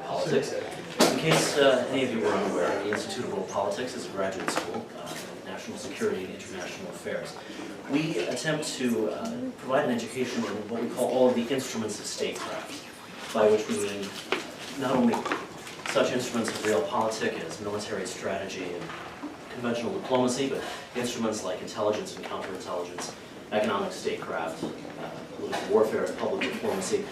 Politics. In case any of you were unaware, the Institute of World Politics is a graduate school in national security and international affairs. We attempt to provide an education in what we call all of the instruments of statecraft, by which we mean not only such instruments of realpolitik as military strategy and conventional diplomacy, but instruments like intelligence and counterintelligence, economic statecraft, political warfare and public diplomacy.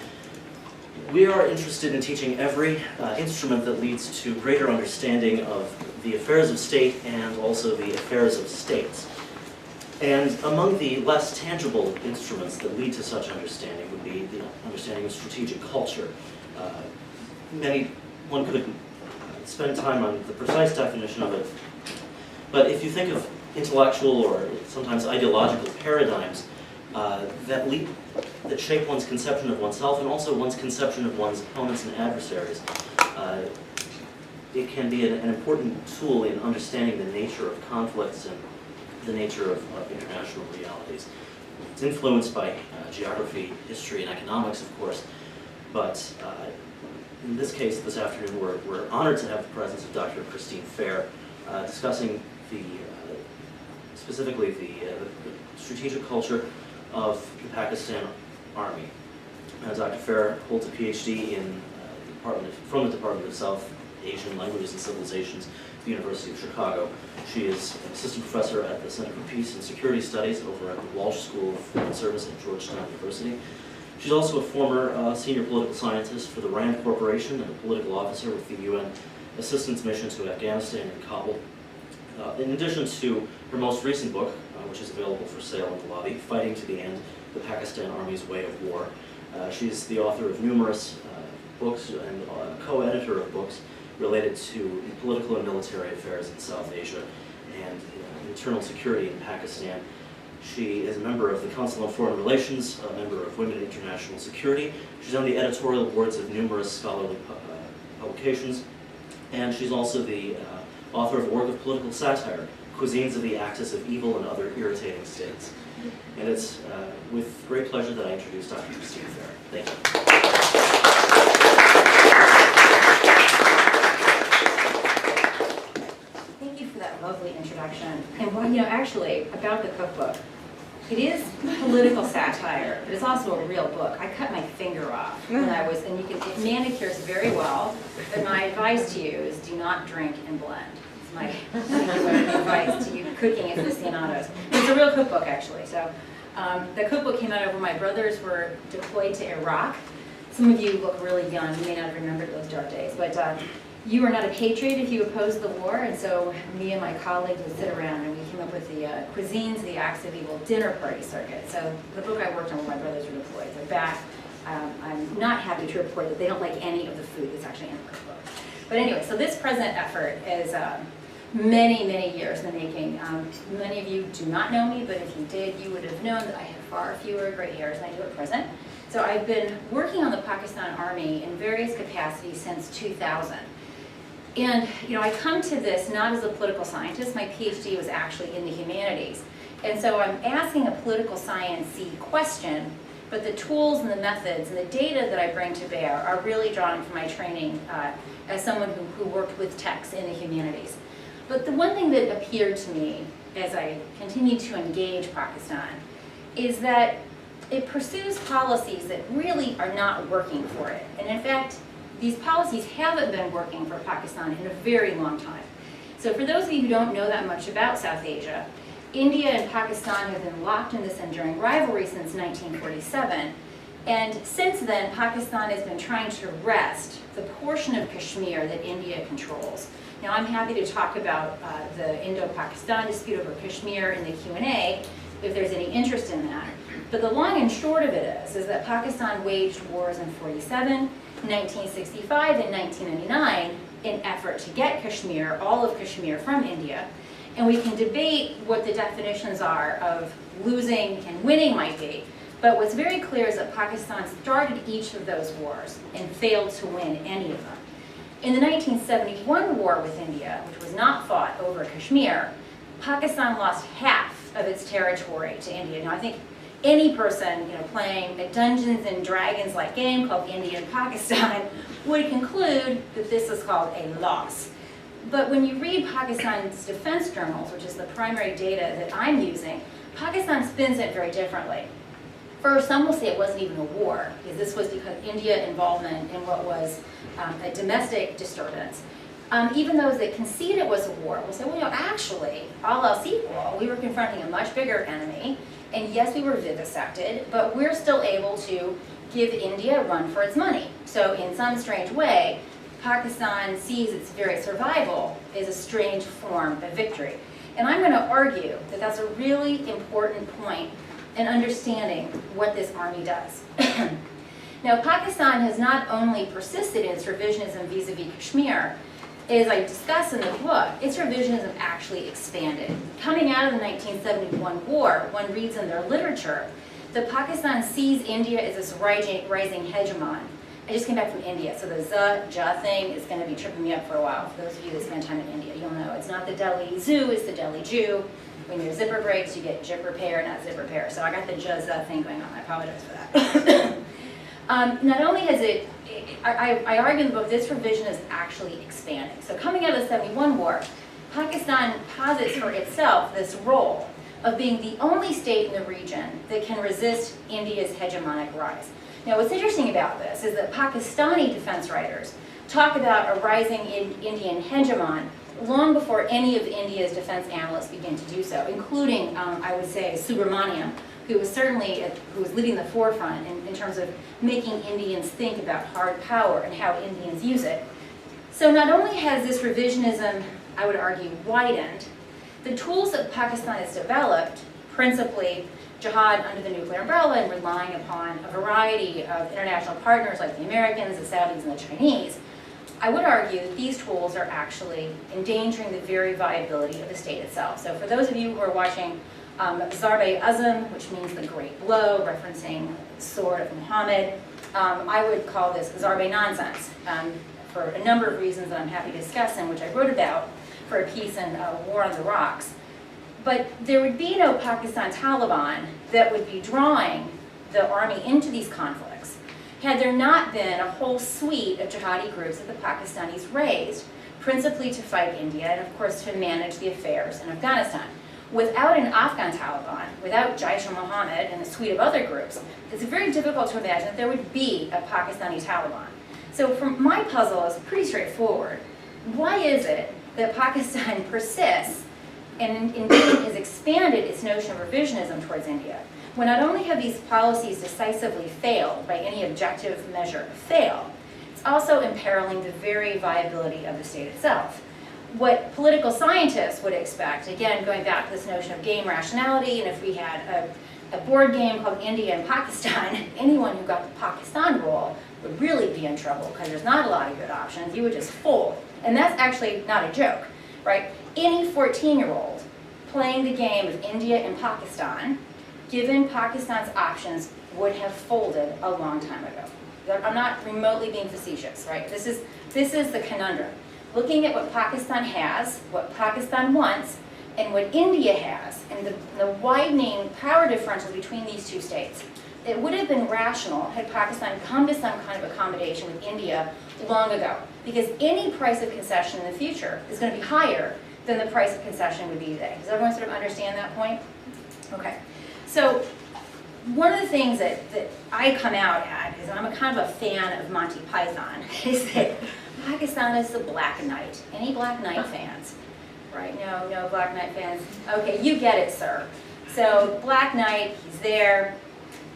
We are interested in teaching every instrument that leads to greater understanding of the affairs of state and also the affairs of states. And among the less tangible instruments that lead to such understanding would be the understanding of strategic culture. One could spend time on the precise definition of it, but if you think of intellectual or sometimes ideological paradigms that shape one's conception of oneself and also one's conception of one's opponents and adversaries, it can be an important tool in understanding the nature of conflicts and the nature of international realities. It's influenced by geography, history, and economics, of course, but in this case, this afternoon, we're honored to have the presence of Dr. Christine Fair discussing specifically the strategic culture of the Pakistan Army. Dr. Fair holds a PhD from the Department of South Asian Languages and Civilizations at the University of Chicago. She is an assistant professor at the Center for Peace and Security Studies over at the Walsh School of Foreign Service at Georgetown University. She's also a former senior political scientist for the RAND Corporation and a political officer with the UN Assistance Mission to Afghanistan and Kabul. In addition to her most recent book, which is available for sale in the lobby, Fighting to the End, The Pakistan Army's Way of War. She's the author of numerous books and co-editor of books related to political and military affairs in South Asia and internal security in Pakistan. She is a member of the Council on Foreign Relations, a member of Women in International Security. She's on the editorial boards of numerous scholarly publications, and she's also the author of a work of political satire, Cuisines of the Axis of Evil and Other Irritating States. And it's with great pleasure that I introduce Dr. Christine Fair. Thank you. Thank you for that lovely introduction. And actually, about the cookbook, it is political satire, but it's also a real book. I cut my finger off when I was, and it manicures very well, but my advice to you is do not drink and blend. It's my advice to you cooking aficionados. It's a real cookbook, actually. So the cookbook came out over my brothers were deployed to Iraq. Some of you look really young. You may not have remembered those dark days, but you are not a patriot if you oppose the war, and so me and my colleagues would sit around and we came up with the Cuisines of the Axis of Evil dinner party circuit. So the book I worked on when my brothers were deployed. They're back. I'm not happy to report that they don't like any of the food that's actually in the cookbook. But anyway, so this present effort is many, many years in the making. Many of you do not know me, but if you did, you would have known that I have far fewer gray hairs than I do at present. So I've been working on the Pakistan Army in various capacities since 2000. And I come to this not as a political scientist. My PhD was actually in the humanities. And so I'm asking a political science-y question, but the tools and the methods and the data that I bring to bear are really drawn from my training as someone who worked with texts in the humanities. But the one thing that appeared to me as I continued to engage Pakistan is that it pursues policies that really are not working for it. And in fact, these policies haven't been working for Pakistan in a very long time. So for those of you who don't know that much about South Asia, India and Pakistan have been locked in this enduring rivalry since 1947. And since then, Pakistan has been trying to wrest the portion of Kashmir that India controls. Now, I'm happy to talk about the Indo-Pakistan dispute over Kashmir in the Q&A if there's any interest in that. But the long and short of it is that Pakistan waged wars in 1947, 1965, and 1999 in effort to get Kashmir, all of Kashmir, from India. And we can debate what the definitions are of losing and winning might be. But what's very clear is that Pakistan started each of those wars and failed to win any of them. In the 1971 war with India, which was not fought over Kashmir, Pakistan lost half of its territory to India. Now, I think any person, playing a Dungeons and Dragons-like game called India and Pakistan would conclude that this is called a loss. But when you read Pakistan's defense journals, which is the primary data that I'm using, Pakistan spins it very differently. First, some will say it wasn't even a war, because this was because India involvement in what was a domestic disturbance. Even those that concede it was a war will say, well, actually, all else equal, we were confronting a much bigger enemy, and yes, we were vivisected, but we're still able to give India a run for its money. So in some strange way, Pakistan sees its very survival as a strange form of victory. And I'm going to argue that that's a really important point in understanding what this army does. Now, Pakistan has not only persisted in its revisionism vis-a-vis Kashmir, as I discuss in the book, its revisionism actually expanded. Coming out of the 1971 war, one reads in their literature that Pakistan sees India as this rising hegemon. I just came back from India, so the ja thing is going to be tripping me up for a while. For those of you that spend time in India, you'll know it's not the Delhi Zoo, it's the Delhi Jew. When your zipper breaks, you get jip repair, not zip repair. So I got the ja thing going on. I apologize for that. Not only has I argue in the book, this revisionism actually expanding. So coming out of the 71 war, Pakistan posits for itself this role of being the only state in the region that can resist India's hegemonic rise. Now, what's interesting about this is that Pakistani defense writers talk about a rising Indian hegemon long before any of India's defense analysts begin to do so, including, I would say, Subramaniam, who was leading the forefront in terms of making Indians think about hard power and how Indians use it. So not only has this revisionism, I would argue, widened, the tools that Pakistan has developed, principally jihad under the nuclear umbrella and relying upon a variety of international partners like the Americans, the Saudis, and the Chinese, I would argue that these tools are actually endangering the very viability of the state itself. So for those of you who are watching Zarb-e-Azam, which means the great blow, referencing the sword of Muhammad, I would call this Zarb-e-nonsense for a number of reasons that I'm happy to discuss and which I wrote about for a piece in War on the Rocks. But there would be no Pakistan Taliban that would be drawing the army into these conflicts had there not been a whole suite of jihadi groups that the Pakistanis raised, principally to fight India and of course to manage the affairs in Afghanistan. Without an Afghan Taliban, without Jaish-e-Mohammed and a suite of other groups, it's very difficult to imagine that there would be a Pakistani Taliban. So from my puzzle is pretty straightforward. Why is it that Pakistan persists and indeed has expanded its notion of revisionism towards India, when not only have these policies decisively failed by any objective measure fail, it's also imperiling the very viability of the state itself. What political scientists would expect, again, going back to this notion of game rationality, and if we had a board game called India and Pakistan, anyone who got the Pakistan role would really be in trouble because there's not a lot of good options. You would just fold. And that's actually not a joke, right? Any 14-year-old playing the game of India and Pakistan, given Pakistan's options, would have folded a long time ago. I'm not remotely being facetious, right? This is the conundrum. Looking at what Pakistan has, what Pakistan wants, and what India has, and the widening power differential between these two states, it would have been rational had Pakistan come to some kind of accommodation with India long ago. Because any price of concession in the future is going to be higher than the price of concession would be today. Does everyone sort of understand that point? Okay. So one of the things that I come out at is, and I'm a kind of a fan of Monty Python, is that Pakistan is the Black Knight. Any Black Knight fans? Right? No Black Knight fans? Okay, you get it, sir. So Black Knight, he's there.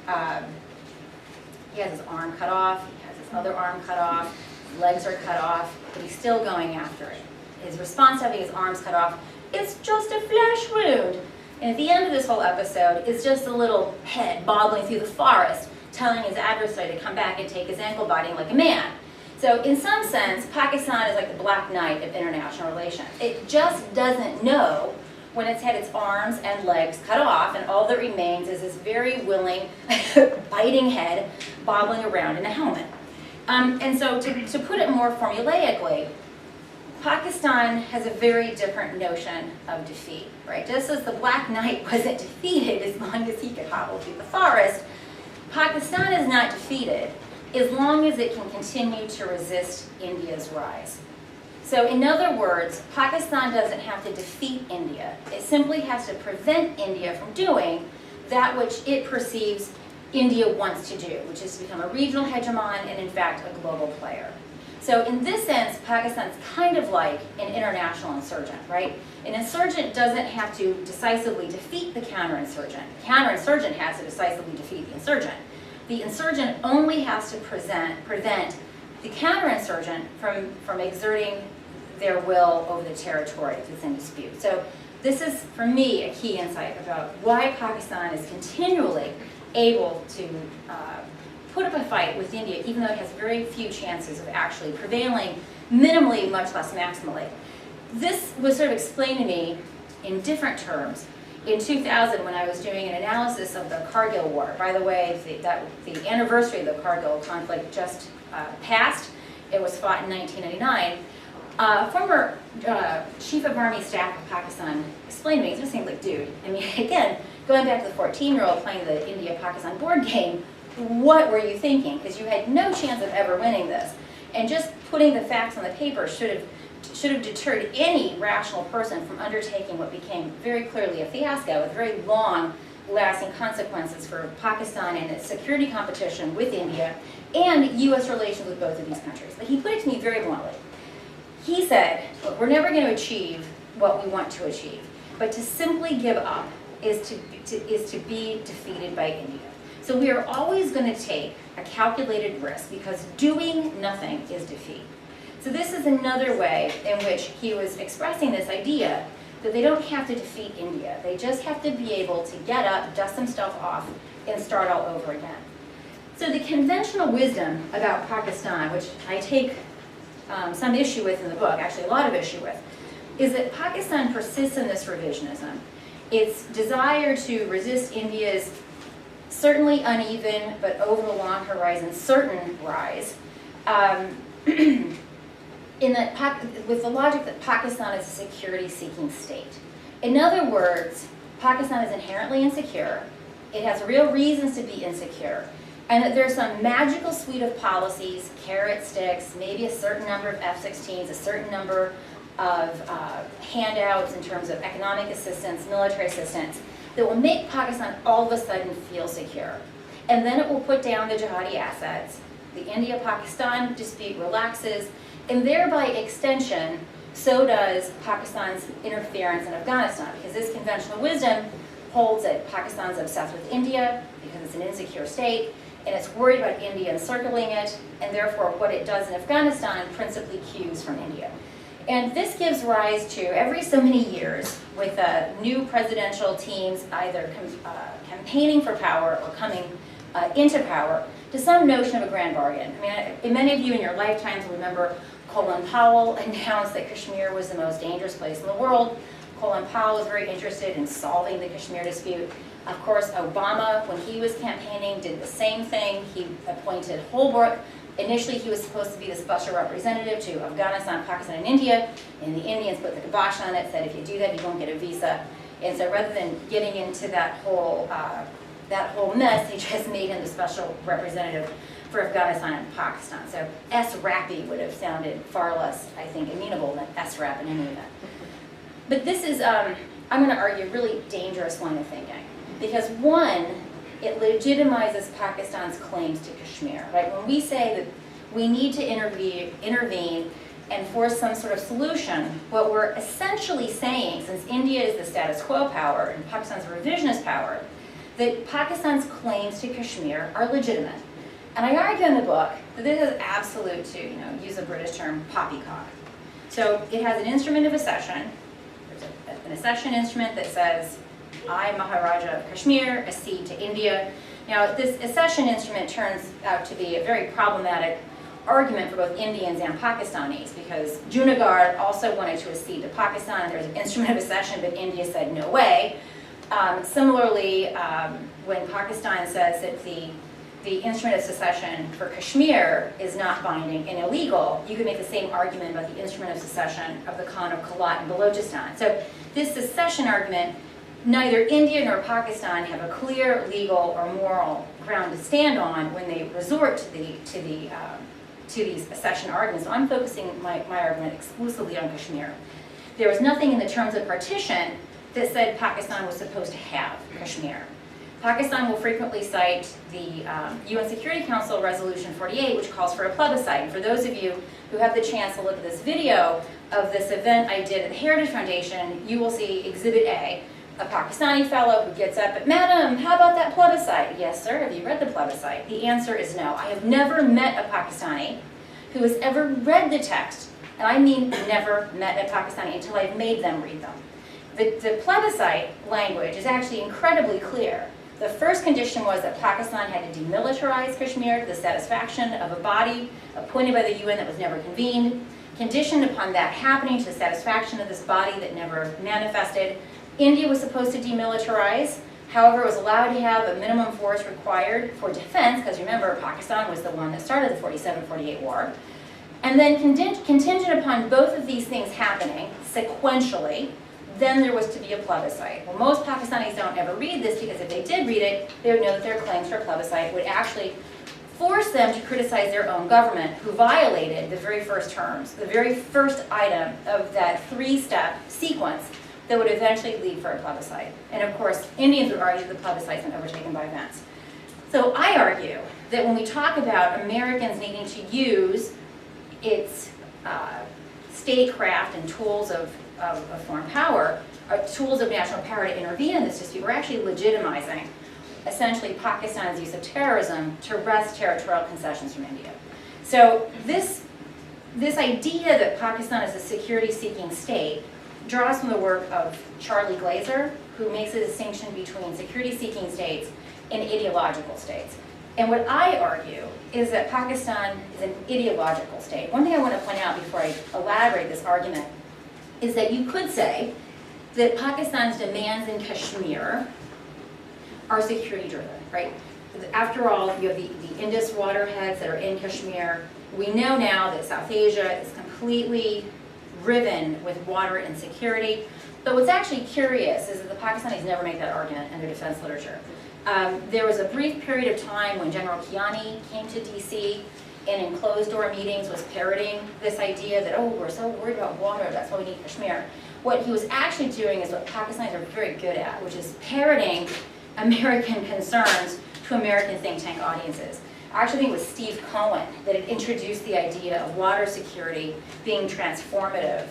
He has his arm cut off. He has his other arm cut off. His legs are cut off, but he's still going after it. His response to having his arms cut off, it's just a flesh wound. And at the end of this whole episode, it's just a little head bobbling through the forest, telling his adversary to come back and take his ankle biting like a man. So in some sense, Pakistan is like the Black Knight of international relations. It just doesn't know when it's had its arms and legs cut off, and all that remains is this very willing, biting head bobbling around in a helmet. And so to put it more formulaically, Pakistan has a very different notion of defeat, right? Just as the Black Knight wasn't defeated as long as he could hobble through the forest, Pakistan is not defeated as long as it can continue to resist India's rise. So in other words, Pakistan doesn't have to defeat India. It simply has to prevent India from doing that which it perceives India wants to do, which is to become a regional hegemon and in fact a global player. So in this sense, Pakistan's kind of like an international insurgent, right? An insurgent doesn't have to decisively defeat the counterinsurgent. The counterinsurgent has to decisively defeat the insurgent. The insurgent only has to prevent the counterinsurgent from exerting their will over the territory that's in dispute. So this is, for me, a key insight about why Pakistan is continually able to put up a fight with India, even though it has very few chances of actually prevailing minimally, much less maximally. This was sort of explained to me in different terms in 2000 when I was doing an analysis of the Kargil War. By the way, the anniversary of the Kargil conflict just passed. It was fought in 1999. Former Chief of Army Staff of Pakistan explained to me, it just seemed like, dude, I mean, again, going back to the 14-year-old playing the India-Pakistan board game, what were you thinking? Because you had no chance of ever winning this. And just putting the facts on the paper should have deterred any rational person from undertaking what became very clearly a fiasco with very long-lasting consequences for Pakistan and its security competition with India and U.S. relations with both of these countries. But he put it to me very bluntly. He said, look, we're never going to achieve what we want to achieve, but to simply give up is to be defeated by India. So we are always going to take a calculated risk because doing nothing is defeat. So this is another way in which he was expressing this idea that they don't have to defeat India. They just have to be able to get up, dust some stuff off, and start all over again. So the conventional wisdom about Pakistan, which I take some issue with in the book, actually a lot of issue with, is that Pakistan persists in this revisionism. Its desire to resist India's certainly uneven, but over the long horizon, certain rise, with the logic that Pakistan is a security-seeking state. In other words, Pakistan is inherently insecure, it has real reasons to be insecure, and that there's some magical suite of policies, carrot sticks, maybe a certain number of F-16s, a certain number of handouts in terms of economic assistance, military assistance, that will make Pakistan all of a sudden feel secure. And then it will put down the jihadi assets, the India-Pakistan dispute relaxes, and thereby extension, so does Pakistan's interference in Afghanistan, because this conventional wisdom holds that Pakistan's obsessed with India because it's an insecure state, and it's worried about India encircling it, and therefore what it does in Afghanistan principally cues from India. And this gives rise to, every so many years, with new presidential teams either campaigning for power or coming into power, to some notion of a grand bargain. I mean, many of you in your lifetimes remember Colin Powell announced that Kashmir was the most dangerous place in the world. Colin Powell was very interested in solving the Kashmir dispute. Of course, Obama, when he was campaigning, did the same thing. He appointed Holbrooke. Initially, he was supposed to be the special representative to Afghanistan, Pakistan, and India, and the Indians put the kibosh on it, said if you do that, you won't get a visa. And so rather than getting into that whole mess, they just made him the special representative for Afghanistan and Pakistan. So SRAPI would have sounded far less, I think, amenable than SRAP in any event. But this is, I'm going to argue, a really dangerous line of thinking. Because one, it legitimizes Pakistan's claims to Kashmir, right? When we say that we need to intervene and force some sort of solution, what we're essentially saying, since India is the status quo power and Pakistan's revisionist power, that Pakistan's claims to Kashmir are legitimate. And I argue in the book that this is absolute to, use a British term, poppycock. So it has an instrument of accession. There's an accession instrument that says, I, Maharaja of Kashmir, accede to India. Now, this accession instrument turns out to be a very problematic argument for both Indians and Pakistanis, because Junagadh also wanted to accede to Pakistan. There was an instrument of accession, but India said no way. Similarly, when Pakistan says that the the instrument of secession for Kashmir is not binding and illegal, you could make the same argument about the instrument of secession of the Khan of Kalat in Balochistan. So this secession argument, neither India nor Pakistan have a clear legal or moral ground to stand on when they resort to these secession arguments. So I'm focusing my argument exclusively on Kashmir. There was nothing in the terms of partition that said Pakistan was supposed to have Kashmir. Pakistan will frequently cite the UN Security Council Resolution 48, which calls for a plebiscite. And for those of you who have the chance to look at this video of this event I did at the Heritage Foundation, you will see Exhibit A, a Pakistani fellow who gets up, "Madam, how about that plebiscite?" "Yes, sir, have you read the plebiscite?" The answer is no. I have never met a Pakistani who has ever read the text, and I mean never met a Pakistani until I've made them read them. The plebiscite language is actually incredibly clear. The first condition was that Pakistan had to demilitarize Kashmir to the satisfaction of a body appointed by the UN that was never convened. Conditioned upon that happening to the satisfaction of this body that never manifested, India was supposed to demilitarize. However, it was allowed to have a minimum force required for defense, because remember, Pakistan was the one that started the 47-48 war. And then contingent upon both of these things happening sequentially, then there was to be a plebiscite. Well, most Pakistanis don't ever read this, because if they did read it, they would know that their claims for a plebiscite would actually force them to criticize their own government, who violated the very first terms, the very first item of that three-step sequence that would eventually lead for a plebiscite. And of course, Indians would argue the plebiscite's been overtaken by events. So I argue that when we talk about Americans needing to use its statecraft and tools of foreign power, tools of national power to intervene in this dispute, we're actually legitimizing essentially Pakistan's use of terrorism to wrest territorial concessions from India. So this idea that Pakistan is a security-seeking state draws from the work of Charlie Glazer, who makes a distinction between security-seeking states and ideological states. And what I argue is that Pakistan is an ideological state. One thing I want to point out before I elaborate this argument is that you could say that Pakistan's demands in Kashmir are security-driven, right? After all, you have the Indus waterheads that are in Kashmir. We know now that South Asia is completely riven with water insecurity. But what's actually curious is that the Pakistanis never make that argument in their defense literature. There was a brief period of time when General Kiani came to DC and in closed-door meetings was parroting this idea that, oh, we're so worried about water, that's why we need Kashmir. What he was actually doing is what Pakistanis are very good at, which is parroting American concerns to American think tank audiences. I actually think it was Steve Cohen that had introduced the idea of water security being transformative.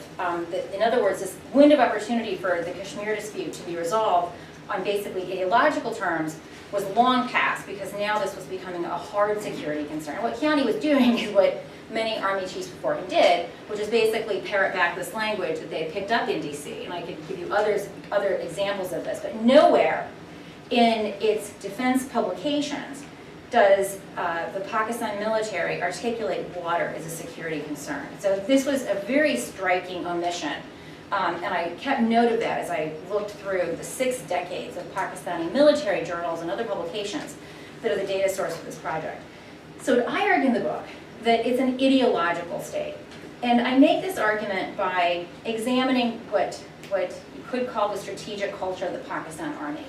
In other words, this window of opportunity for the Kashmir dispute to be resolved on basically ideological terms was long past, because now this was becoming a hard security concern. What Kiani was doing is what many army chiefs before him did, which is basically parrot back this language that they had picked up in DC. And I could give you other examples of this, but nowhere in its defense publications does the Pakistan military articulate water as a security concern. So this was a very striking omission. And I kept note of that as I looked through the 6 decades of Pakistani military journals and other publications that are the data source for this project. So I argue in the book that it's an ideological state. And I make this argument by examining what you could call the strategic culture of the Pakistan Army.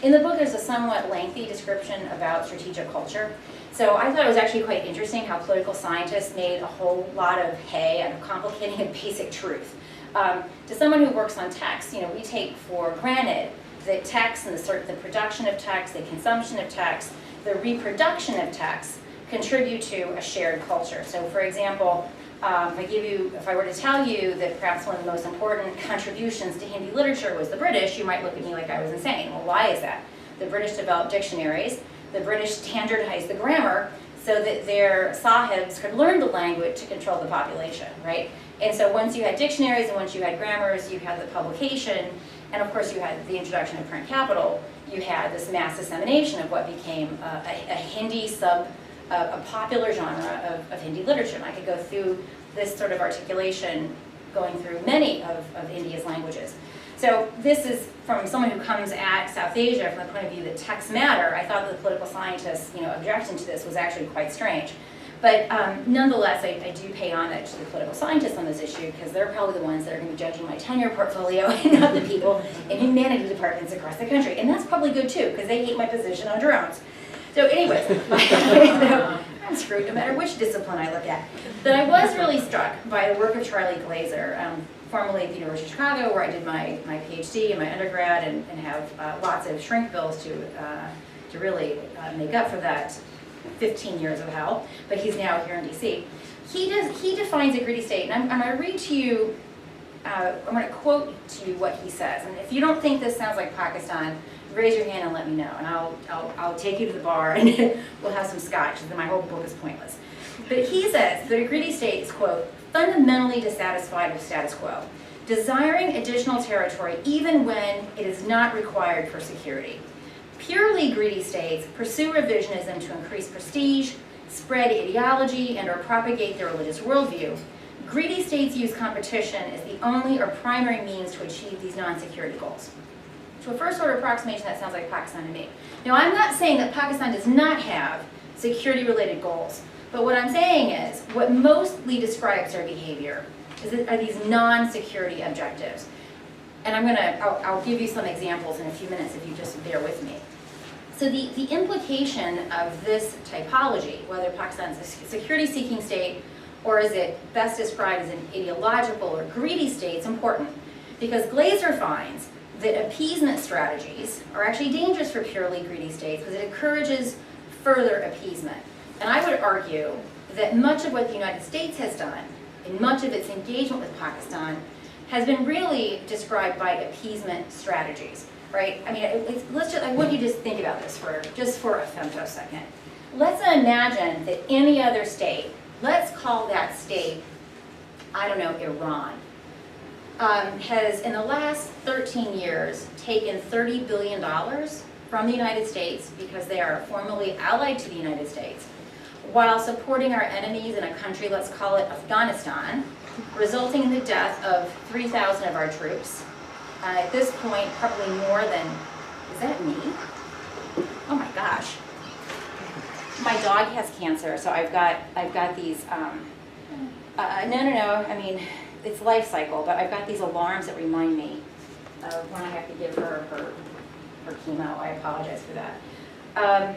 In the book, there's a somewhat lengthy description about strategic culture. So I thought it was actually quite interesting how political scientists made a whole lot of hay out of complicating a basic truth. To someone who works on text, we take for granted that text and the production of text, the consumption of text, the reproduction of text contribute to a shared culture. So for example, if I were to tell you that perhaps one of the most important contributions to Hindi literature was the British, you might look at me like I was insane. Well, why is that? The British developed dictionaries, the British standardized the grammar so that their sahibs could learn the language to control the population, right? And so once you had dictionaries and once you had grammars, you had the publication, and of course you had the introduction of print capital, you had this mass dissemination of what became a Hindi a popular genre of Hindi literature. And I could go through this sort of articulation going through many of India's languages. So this is from someone who comes at South Asia from the point of view that texts matter. I thought that the political scientists, objection to this was actually quite strange. But nonetheless, I do pay homage to the political scientists on this issue because they're probably the ones that are going to be judging my tenure portfolio and not the people in humanity departments across the country. And that's probably good too because they hate my position on drones. So anyways, I'm screwed no matter which discipline I look at. But I was really struck by the work of Charlie Glazer, formerly at the University of Chicago, where I did my PhD and my undergrad and have lots of shrink bills to really make up for that 15 years of hell. But he's now here in DC. He defines a greedy state, and I'm going to read to you, I'm going to quote to you what he says. And if you don't think this sounds like Pakistan, raise your hand and let me know, and I'll take you to the bar and we'll have some scotch, and then my whole book is pointless. But he says that a greedy state is, quote, fundamentally dissatisfied with status quo, desiring additional territory even when it is not required for security. Purely greedy states pursue revisionism to increase prestige, spread ideology, and or propagate their religious worldview. Greedy states use competition as the only or primary means to achieve these non-security goals. To a first order approximation, that sounds like Pakistan to me. Now, I'm not saying that Pakistan does not have security-related goals, but what I'm saying is what mostly describes their behavior are these non-security objectives. And I'll give you some examples in a few minutes if you just bear with me. So the implication of this typology, whether Pakistan is a security-seeking state or is it best described as an ideological or greedy state, is important because Glazer finds that appeasement strategies are actually dangerous for purely greedy states because it encourages further appeasement. And I would argue that much of what the United States has done, and much of its engagement with Pakistan, has been really described by appeasement strategies, right? I mean, I want you to just think about this for a femtosecond. Let's imagine that any other state, let's call that state, I don't know, Iran, has in the last 13 years taken $30 billion from the United States because they are formally allied to the United States, while supporting our enemies in a country, let's call it Afghanistan, resulting in the death of 3,000 of our troops. At this point, probably more than, is that me? Oh my gosh. My dog has cancer, so I've got these, no, I mean, it's life cycle, but I've got these alarms that remind me of when I have to give her chemo. I apologize for that.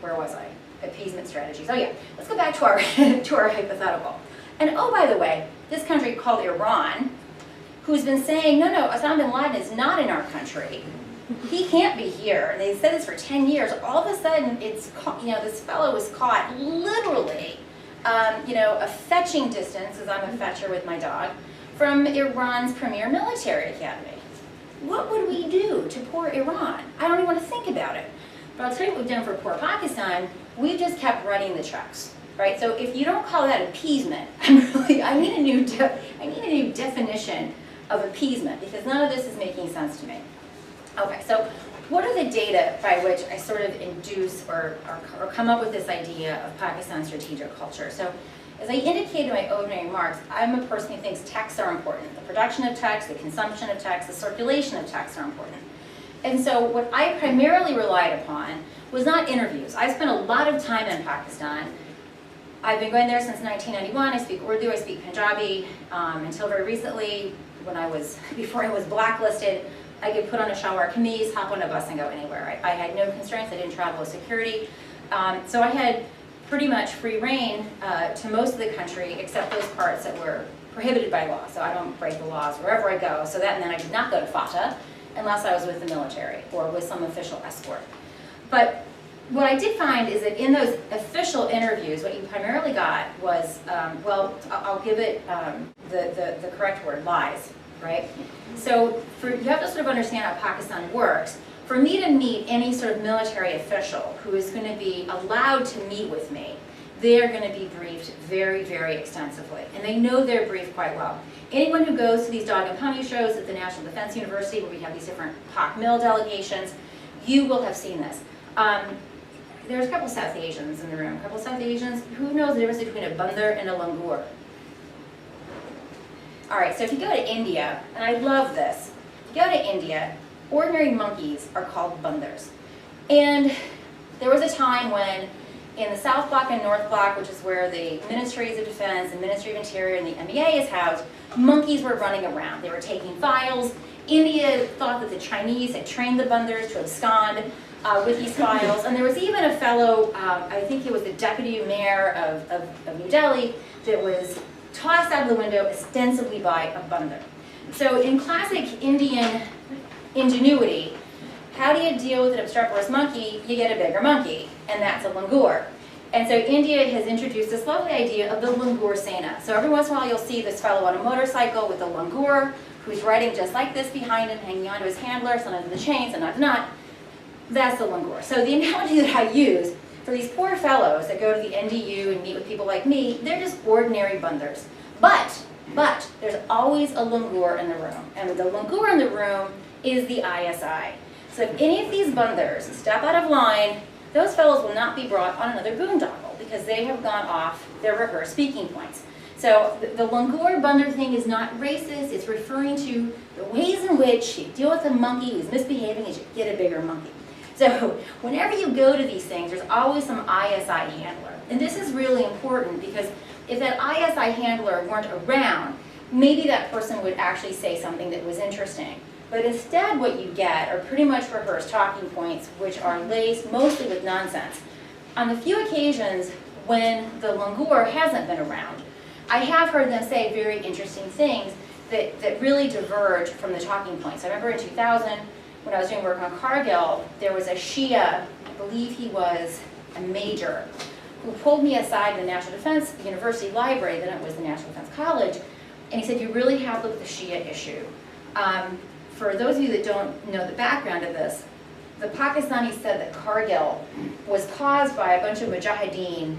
Where was I? Appeasement strategies. Oh yeah, let's go back to our to our hypothetical. And oh, by the way, this country called Iran, who's been saying, no, Osama bin Laden is not in our country. He can't be here. They said this for 10 years. All of a sudden, it's this fellow was caught literally, a fetching distance, as I'm a fetcher with my dog, from Iran's premier military academy. What would we do to poor Iran? I don't even want to think about it. But I'll tell you what we've done for poor Pakistan. We've just kept writing the checks, right? So if you don't call that appeasement, I need a new definition of appeasement because none of this is making sense to me. Okay, so what are the data by which I sort of induce or come up with this idea of Pakistan's strategic culture? So as I indicated in my opening remarks, I'm a person who thinks texts are important. The production of text, the consumption of text, the circulation of text are important. And so what I primarily relied upon was not interviews. I spent a lot of time in Pakistan. I've been going there since 1991. I speak Urdu, I speak Punjabi. Until very recently, before I was blacklisted, I could put on a shalwar kameez, hop on a bus and go anywhere. I had no constraints, I didn't travel with security. So I had pretty much free reign to most of the country except those parts that were prohibited by law. So I don't break the laws wherever I go. So that meant I did not go to FATA unless I was with the military or with some official escort. But what I did find is that in those official interviews, what you primarily got was, I'll give it the correct word, lies, right? So you have to sort of understand how Pakistan works. For me to meet any sort of military official who is going to be allowed to meet with me, they are going to be briefed very, very extensively. And they know they're briefed quite well. Anyone who goes to these dog and pony shows at the National Defense University, where we have these different Pak Mil delegations, you will have seen this. There's a couple South Asians in the room. A couple South Asians. Who knows the difference between a bandar and a langur? All right, so if you go to India, and I love this, if go to India, ordinary monkeys are called bandars. And there was a time when in the South Block and North Block, which is where the Ministries of Defense and Ministry of Interior and the MEA is housed, monkeys were running around. They were taking files. India thought that the Chinese had trained the bandars to abscond with these files. And there was even a fellow, I think he was the deputy mayor of New Delhi, that was tossed out of the window ostensibly by a bandar. So in classic Indian ingenuity, how do you deal with an obstreperous monkey? You get a bigger monkey, and that's a langur. And so India has introduced this lovely idea of the langur sena. So every once in a while you'll see this fellow on a motorcycle with a langur who's riding just like this behind him, hanging onto his handler, sometimes with a chain, sometimes not. That's the langur. So the analogy that I use for these poor fellows that go to the NDU and meet with people like me, they're just ordinary bandars. But there's always a langur in the room. And the langur in the room is the ISI. So if any of these bandars step out of line, those fellows will not be brought on another boondoggle because they have gone off their rehearsed speaking points. So the langur bandar thing is not racist, it's referring to the ways in which you deal with a monkey who's misbehaving as you get a bigger monkey. So whenever you go to these things, there's always some ISI handler. And this is really important because if that ISI handler weren't around, maybe that person would actually say something that was interesting. But instead what you get are pretty much rehearsed talking points which are laced mostly with nonsense. On the few occasions when the langur hasn't been around, I have heard them say very interesting things that really diverge from the talking points. I remember in 2000, when I was doing work on Kargil, there was a Shia, I believe he was a major, who pulled me aside in the National Defense University Library, then it was the National Defense College, and he said, you really have to look at the Shia issue. For those of you that don't know the background of this, the Pakistanis said that Kargil was caused by a bunch of mujahideen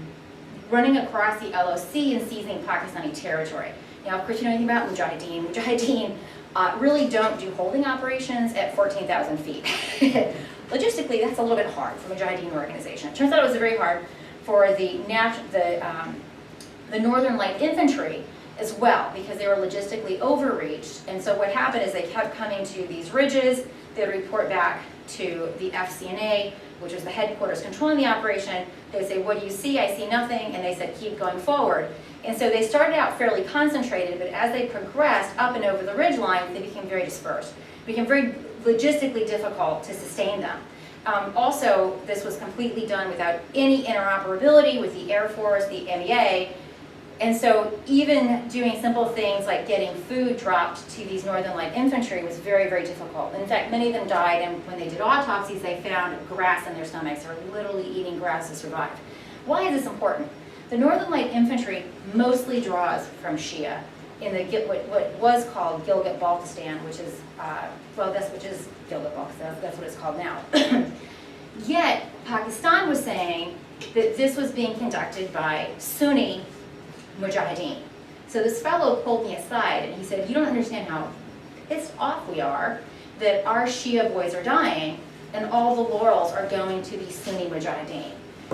running across the LOC and seizing Pakistani territory. Now, of course, you know anything about mujahideen. Mujahideen really don't do holding operations at 14,000 feet. Logistically, that's a little bit hard for a mujahideen organization. It turns out it was very hard for the Northern Light Infantry as well, because they were logistically overreached. And so what happened is they kept coming to these ridges. They would report back to the FCNA, which was the headquarters controlling the operation. They would say, what do you see? I see nothing. And they said, keep going forward. And so they started out fairly concentrated, but as they progressed up and over the ridge line, they became very dispersed. It became very logistically difficult to sustain them. Also, this was completely done without any interoperability with the Air Force, the MEA. And so even doing simple things like getting food dropped to these Northern Light Infantry was very, very difficult. In fact, many of them died, and when they did autopsies, they found grass in their stomachs. They were literally eating grass to survive. Why is this important? The Northern Light Infantry mostly draws from Shia in the what was called Gilgit-Baltistan, which is, which is Gilgit-Baltistan, that's what it's called now. Yet, Pakistan was saying that this was being conducted by Sunni Mujahideen. So this fellow pulled me aside and he said, you don't understand how pissed off we are that our Shia boys are dying and all the laurels are going to these Sunni Mujahideen.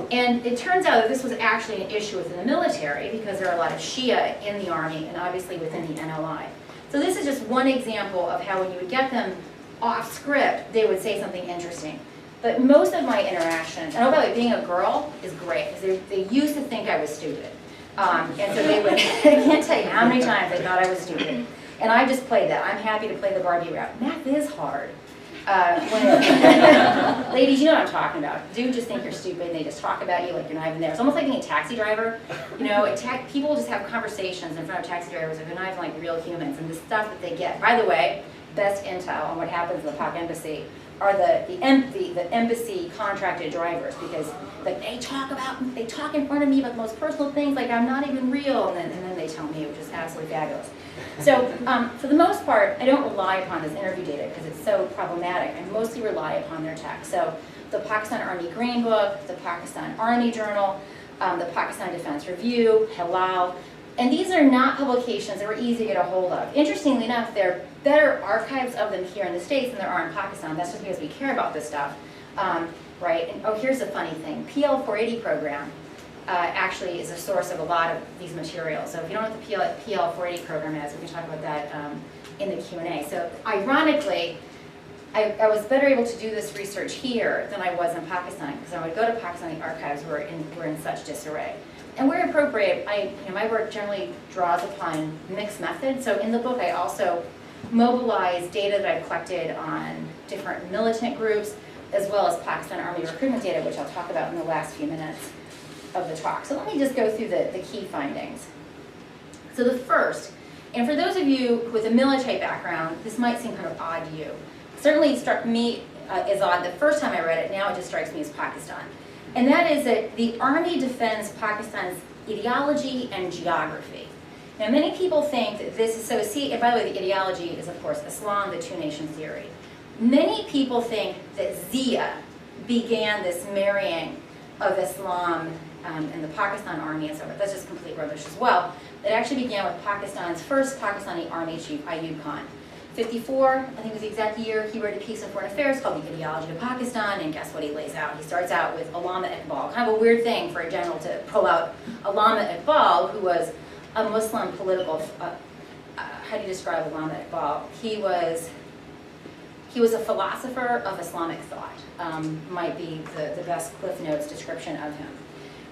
And it turns out that this was actually an issue within the military because there are a lot of Shia in the army and obviously within the NLI. So this is just one example of how when you would get them off script, they would say something interesting. But most of my interactions, and oh by the way, being a girl is great because they used to think I was stupid. And so they would, I can't tell you how many times they thought I was stupid. And I just played that. I'm happy to play the Barbie route. Math is hard. Ladies, you know what I'm talking about. Dudes just think you're stupid and they just talk about you like you're not even there. It's almost like being a taxi driver. You know, people just have conversations in front of taxi drivers like they're not even like real humans, and the stuff that they get. By the way, best intel on what happens in the Pak Embassy are the embassy contracted drivers, because like they talk in front of me about the most personal things, like I'm not even real, and then they tell me, which is absolutely fabulous. So for the most part, I don't rely upon this interview data because it's so problematic. I mostly rely upon their text. So the Pakistan Army Green Book, the Pakistan Army Journal, the Pakistan Defense Review, Halal. And these are not publications that were easy to get a hold of. Interestingly enough, there are better archives of them here in the States than there are in Pakistan. That's just because we care about this stuff, right? And oh, here's a funny thing. PL 480 program actually is a source of a lot of these materials. So if you don't know what the PL 480 program is, we can talk about that in the Q&A. So ironically, I was better able to do this research here than I was in Pakistan, because I would go to Pakistani archives were in such disarray. And where appropriate, my work generally draws upon mixed methods. So in the book, I also mobilize data that I've collected on different militant groups, as well as Pakistan Army recruitment data, which I'll talk about in the last few minutes of the talk. So let me just go through the key findings. So the first, and for those of you with a military background, this might seem kind of odd to you. Certainly it struck me as odd the first time I read it, now it just strikes me as Pakistan. And that is that the Army defends Pakistan's ideology and geography. Now many people think that this is, and by the way, the ideology is of course Islam, the two-nation theory. Many people think that Zia began this marrying of Islam and the Pakistan Army and so forth. That's just complete rubbish as well. It actually began with Pakistan's first Pakistani Army chief, Ayub Khan. 54, I think was the exact year, he wrote a piece on foreign affairs called The Ideology of Pakistan, and guess what he lays out? He starts out with Allama Iqbal, kind of a weird thing for a general to pull out Allama Iqbal, who was a Muslim political, how do you describe Allama Iqbal? He was a philosopher of Islamic thought, might be the best Cliff Notes description of him.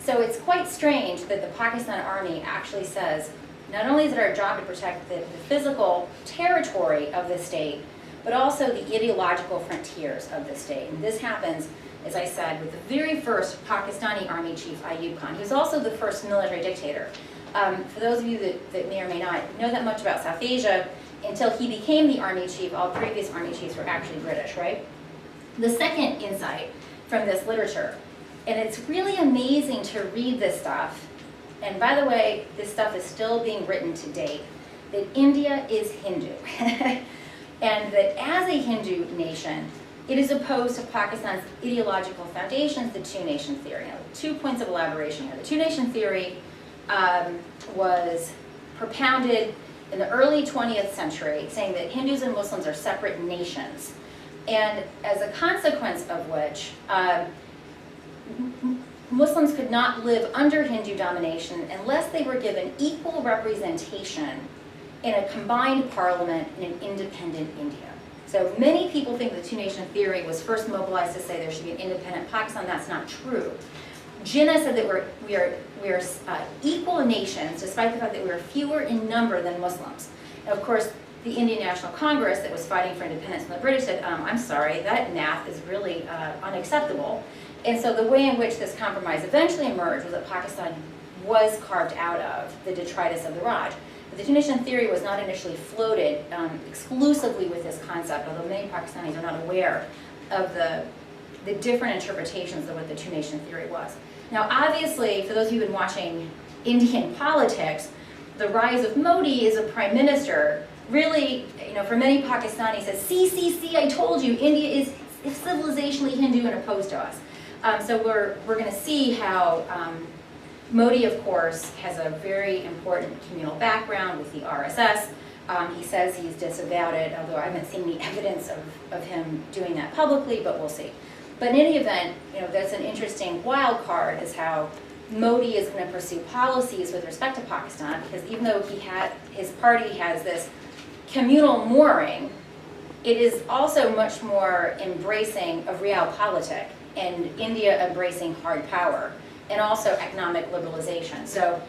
So it's quite strange that the Pakistan Army actually says, not only is it our job to protect the physical territory of the state, but also the ideological frontiers of the state. And this happens, as I said, with the very first Pakistani Army chief, Ayub Khan. He was also the first military dictator. For those of you that may or may not know that much about South Asia, until he became the army chief, all previous army chiefs were actually British, right? The second insight from this literature, and it's really amazing to read this stuff, and by the way, this stuff is still being written to date, that India is Hindu. And that as a Hindu nation, it is opposed to Pakistan's ideological foundations, the two-nation theory. Now, 2 points of elaboration here. The two-nation theory was propounded in the early 20th century, saying that Hindus and Muslims are separate nations. And as a consequence of which, Muslims could not live under Hindu domination unless they were given equal representation in a combined parliament in an independent India. So many people think the two-nation theory was first mobilized to say there should be an independent Pakistan. That's not true. Jinnah said that we are equal nations, despite the fact that we are fewer in number than Muslims. And of course, the Indian National Congress that was fighting for independence from the British said, I'm sorry, that math is really unacceptable. And so the way in which this compromise eventually emerged was that Pakistan was carved out of the detritus of the Raj. But the two-nation theory was not initially floated exclusively with this concept, although many Pakistanis are not aware of the different interpretations of what the two-nation theory was. Now, obviously, for those of you who've been watching Indian politics, the rise of Modi as a prime minister really, for many Pakistanis says, see, I told you, India is civilizationally Hindu and opposed to us. So we're going to see how Modi, of course, has a very important communal background with the RSS. He says he's disavowed it, although I haven't seen any evidence of him doing that publicly, but we'll see. But in any event, that's an interesting wild card, is how Modi is going to pursue policies with respect to Pakistan, because even though his party has this communal mooring, it is also much more embracing of realpolitik, and India embracing hard power, and also economic liberalization. So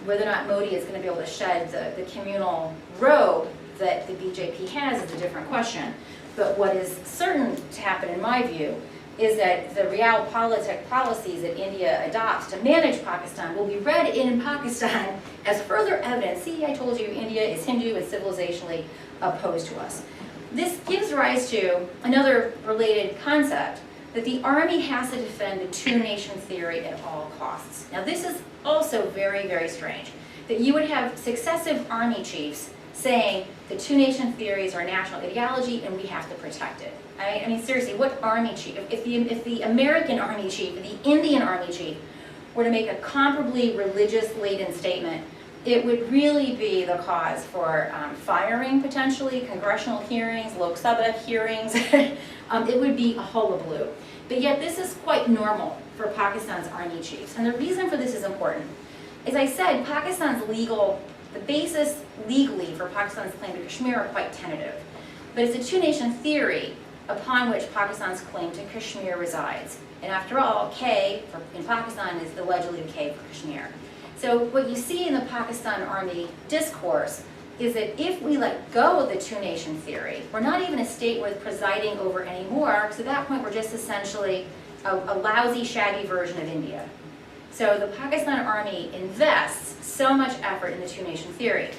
whether or not Modi is going to be able to shed the communal robe that the BJP has is a different question. But what is certain to happen, in my view, is that the realpolitik policies that India adopts to manage Pakistan will be read in Pakistan as further evidence. See, I told you, India is Hindu and civilizationally opposed to us. This gives rise to another related concept, that the army has to defend the two-nation theory at all costs. Now this is also very, very strange, that you would have successive army chiefs saying the two-nation theory is our national ideology and we have to protect it. I mean seriously, what army chief, if the American army chief, if the Indian army chief were to make a comparably religious-laden statement, it would really be the cause for firing, potentially, congressional hearings, Lok Sabha hearings. It would be a hullabaloo. But yet this is quite normal for Pakistan's army chiefs. And the reason for this is important. As I said, Pakistan's legal the basis legally for Pakistan's claim to Kashmir are quite tentative. But it's a two-nation theory upon which Pakistan's claim to Kashmir resides. And after all, K in Pakistan is allegedly the K for Kashmir. So what you see in the Pakistan Army discourse is that if we let go of the two-nation theory, we're not even a state worth presiding over anymore, because at that point we're just essentially a lousy, shabby version of India. So the Pakistan Army invests so much effort in the two-nation theory.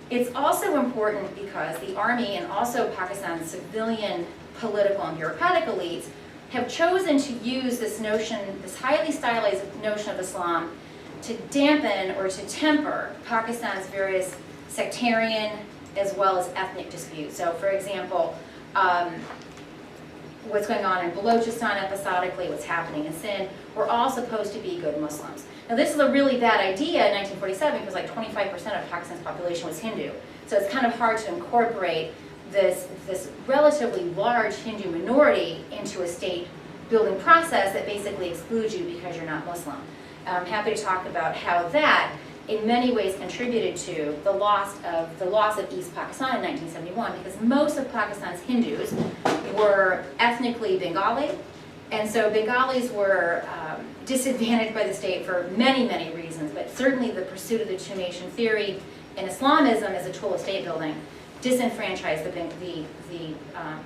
It's also important because the Army and also Pakistan's civilian, political, and bureaucratic elites have chosen to use this notion, this highly stylized notion of Islam, to dampen or to temper Pakistan's various sectarian as well as ethnic disputes. So for example, what's going on in Balochistan episodically, what's happening in Sindh, we're all supposed to be good Muslims. Now this is a really bad idea in 1947 because like 25% of Pakistan's population was Hindu. So it's kind of hard to incorporate this relatively large Hindu minority into a state building process that basically excludes you because you're not Muslim. I'm happy to talk about how that in many ways contributed to the loss of East Pakistan in 1971, because most of Pakistan's Hindus were ethnically Bengali, and so Bengalis were disadvantaged by the state for many, many reasons, but certainly the pursuit of the two-nation theory and Islamism as a tool of state building disenfranchised the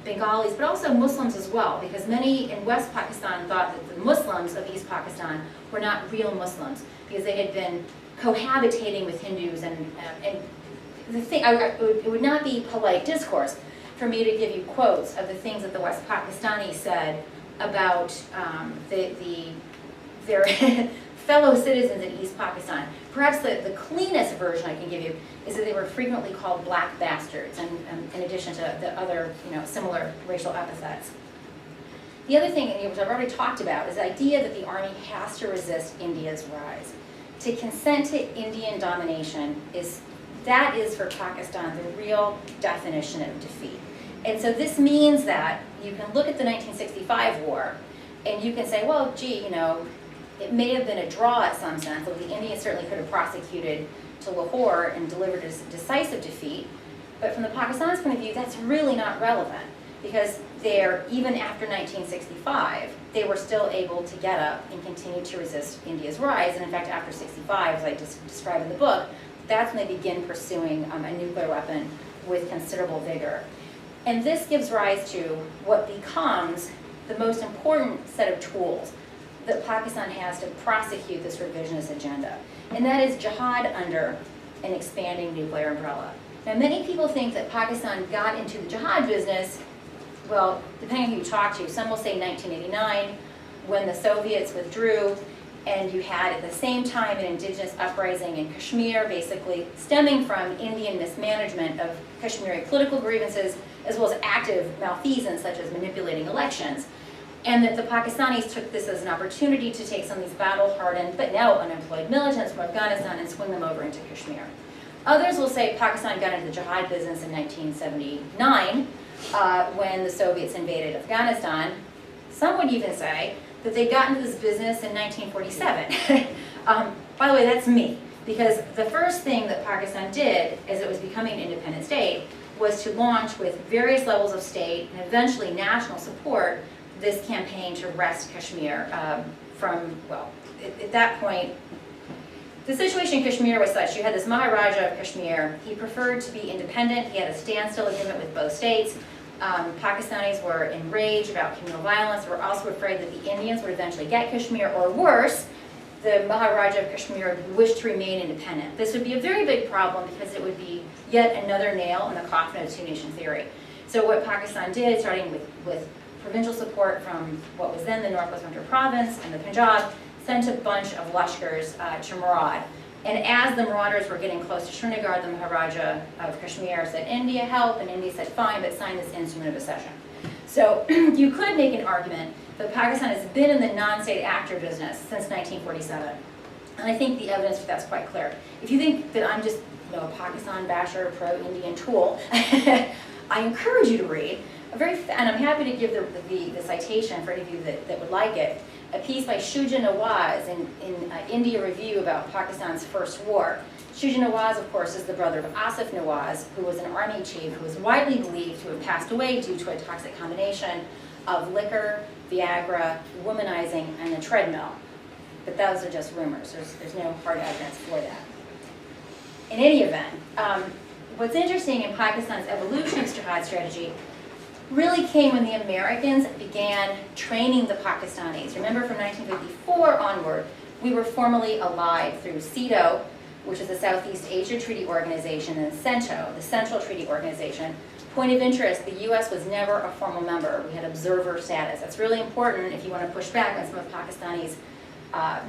Bengalis, but also Muslims as well, because many in West Pakistan thought that the Muslims of East Pakistan were not real Muslims, because they had been cohabitating with Hindus, and the thing, it would not be polite discourse for me to give you quotes of the things that the West Pakistanis said about their fellow citizens in East Pakistan. Perhaps the cleanest version I can give you is that they were frequently called black bastards, and in addition to the other similar racial epithets. The other thing, which I've already talked about, is the idea that the army has to resist India's rise. To consent to Indian domination is for Pakistan the real definition of defeat. And so this means that you can look at the 1965 war and you can say, well, gee, it may have been a draw at some sense, although the Indians certainly could have prosecuted to Lahore and delivered a decisive defeat. But from the Pakistan's point of view, that's really not relevant, because even after 1965, they were still able to get up and continue to resist India's rise. And in fact, after 65, as I describe in the book, that's when they begin pursuing a nuclear weapon with considerable vigor. And this gives rise to what becomes the most important set of tools that Pakistan has to prosecute this revisionist agenda. And that is jihad under an expanding nuclear umbrella. Now, many people think that Pakistan got into the jihad business, well, depending on who you talk to, some will say 1989, when the Soviets withdrew, and you had at the same time an indigenous uprising in Kashmir, basically stemming from Indian mismanagement of Kashmiri political grievances, as well as active malfeasance such as manipulating elections. And that the Pakistanis took this as an opportunity to take some of these battle-hardened but now unemployed militants from Afghanistan and swing them over into Kashmir. Others will say Pakistan got into the jihad business in 1979 when the Soviets invaded Afghanistan. Some would even say that they got into this business in 1947. By the way, that's me, because the first thing that Pakistan did as it was becoming an independent state was to launch with various levels of state and eventually national support this campaign to wrest Kashmir at that point, the situation in Kashmir was such, you had this Maharaja of Kashmir, he preferred to be independent, he had a standstill agreement with both states. Pakistanis were enraged about communal violence, they were also afraid that the Indians would eventually get Kashmir, or worse, the Maharaja of Kashmir wished to remain independent. This would be a very big problem because it would be yet another nail in the coffin of two-nation theory. So what Pakistan did, starting with provincial support from what was then the Northwest Winter Province and the Punjab, sent a bunch of Lashkars to Murad. And as the Marauders were getting close to Srinagar, the Maharaja of Kashmir said, India, help, and India said, fine, but sign this instrument of accession. So you could make an argument that Pakistan has been in the non-state actor business since 1947. And I think the evidence for that's quite clear. If you think that I'm just a Pakistan basher, pro-Indian tool, I encourage you to read, and I'm happy to give the citation for any of you that would like it. a piece by Shuja Nawaz in India Review about Pakistan's first war. Shuja Nawaz, of course, is the brother of Asif Nawaz, who was an army chief who was widely believed to have passed away due to a toxic combination of liquor, Viagra, womanizing, and a treadmill. But those are just rumors. There's no hard evidence for that. In any event, what's interesting in Pakistan's evolution of jihad strategy really came when the Americans began training the Pakistanis. Remember, from 1954 onward, we were formally allied through CETO, which is the Southeast Asia Treaty Organization, and CENTO, the Central Treaty Organization. Point of interest, the US was never a formal member. We had observer status. That's really important if you want to push back on some of Pakistani's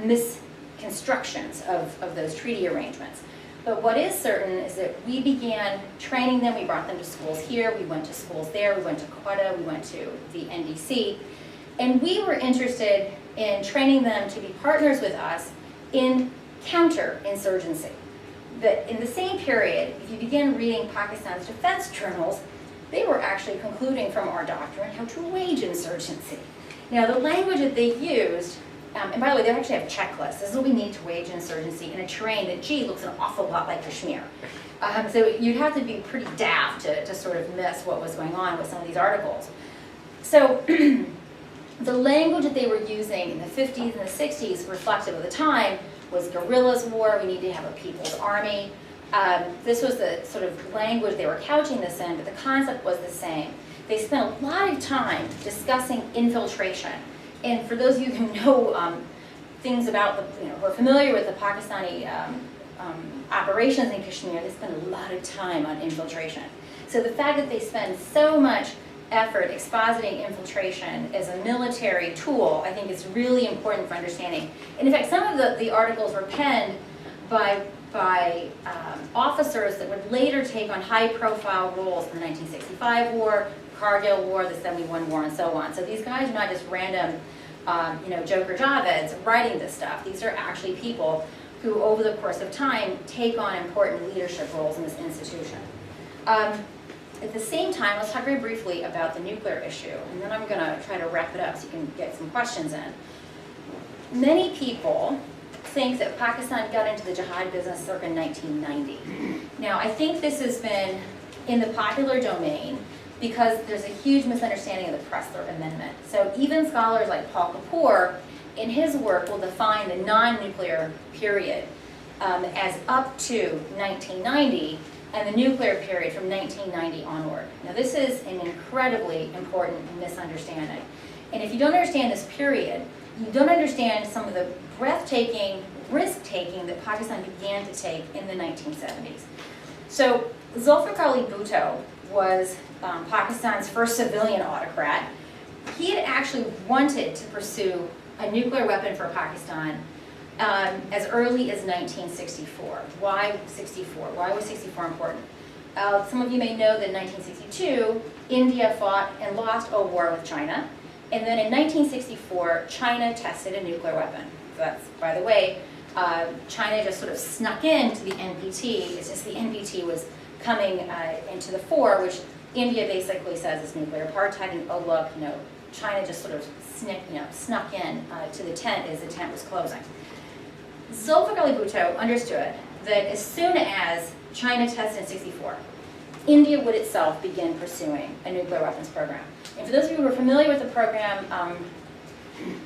misconstructions of those treaty arrangements. But what is certain is that we began training them. We brought them to schools here. We went to schools there. We went to Quetta. We went to the NDC. And we were interested in training them to be partners with us in counterinsurgency. That in the same period, if you begin reading Pakistan's defense journals, they were actually concluding from our doctrine how to wage insurgency. Now, the language that they used, and by the way, they actually have checklists. This is what we need to wage insurgency in a terrain that, gee, looks an awful lot like Kashmir. So you'd have to be pretty daft to sort of miss what was going on with some of these articles. So the language that they were using in the 50s and the 60s, reflective of the time, was guerrillas war. We need to have a people's army. This was the sort of language they were couching this in, but the concept was the same. They spent a lot of time discussing infiltration. And for those of you who know things about who are familiar with the Pakistani operations in Kashmir, they spend a lot of time on infiltration. So the fact that they spend so much effort expositing infiltration as a military tool, I think is really important for understanding. And in fact, some of the articles were penned by officers that would later take on high-profile roles in the 1965 war, Kargil war, the 71 war, and so on. So these guys are not just random, Joker Javeds writing this stuff. These are actually people who, over the course of time, take on important leadership roles in this institution. At the same time, let's talk very briefly about the nuclear issue, and then I'm going to try to wrap it up so you can get some questions in. Many people think that Pakistan got into the jihad business circa 1990. Now, I think this has been in the popular domain because there's a huge misunderstanding of the Pressler Amendment. So even scholars like Paul Kapoor, in his work, will define the non-nuclear period as up to 1990, and the nuclear period from 1990 onward. Now, this is an incredibly important misunderstanding. And if you don't understand this period, you don't understand some of the breathtaking risk-taking that Pakistan began to take in the 1970s. So Zulfikar Ali Bhutto was Pakistan's first civilian autocrat. He had actually wanted to pursue a nuclear weapon for Pakistan as early as 1964. Why 64? Why was 64 important? Some of you may know that in 1962, India fought and lost a war with China. And then in 1964, China tested a nuclear weapon. So that's, by the way, China just sort of snuck into the NPT. It's just the NPT was coming into the fore, which India basically says is nuclear apartheid. And oh look, China just sort of snuck in to the tent as the tent was closing. Zulfikar Ali Bhutto understood that as soon as China tested in 64, India would itself begin pursuing a nuclear weapons program. And for those of you who are familiar with the program,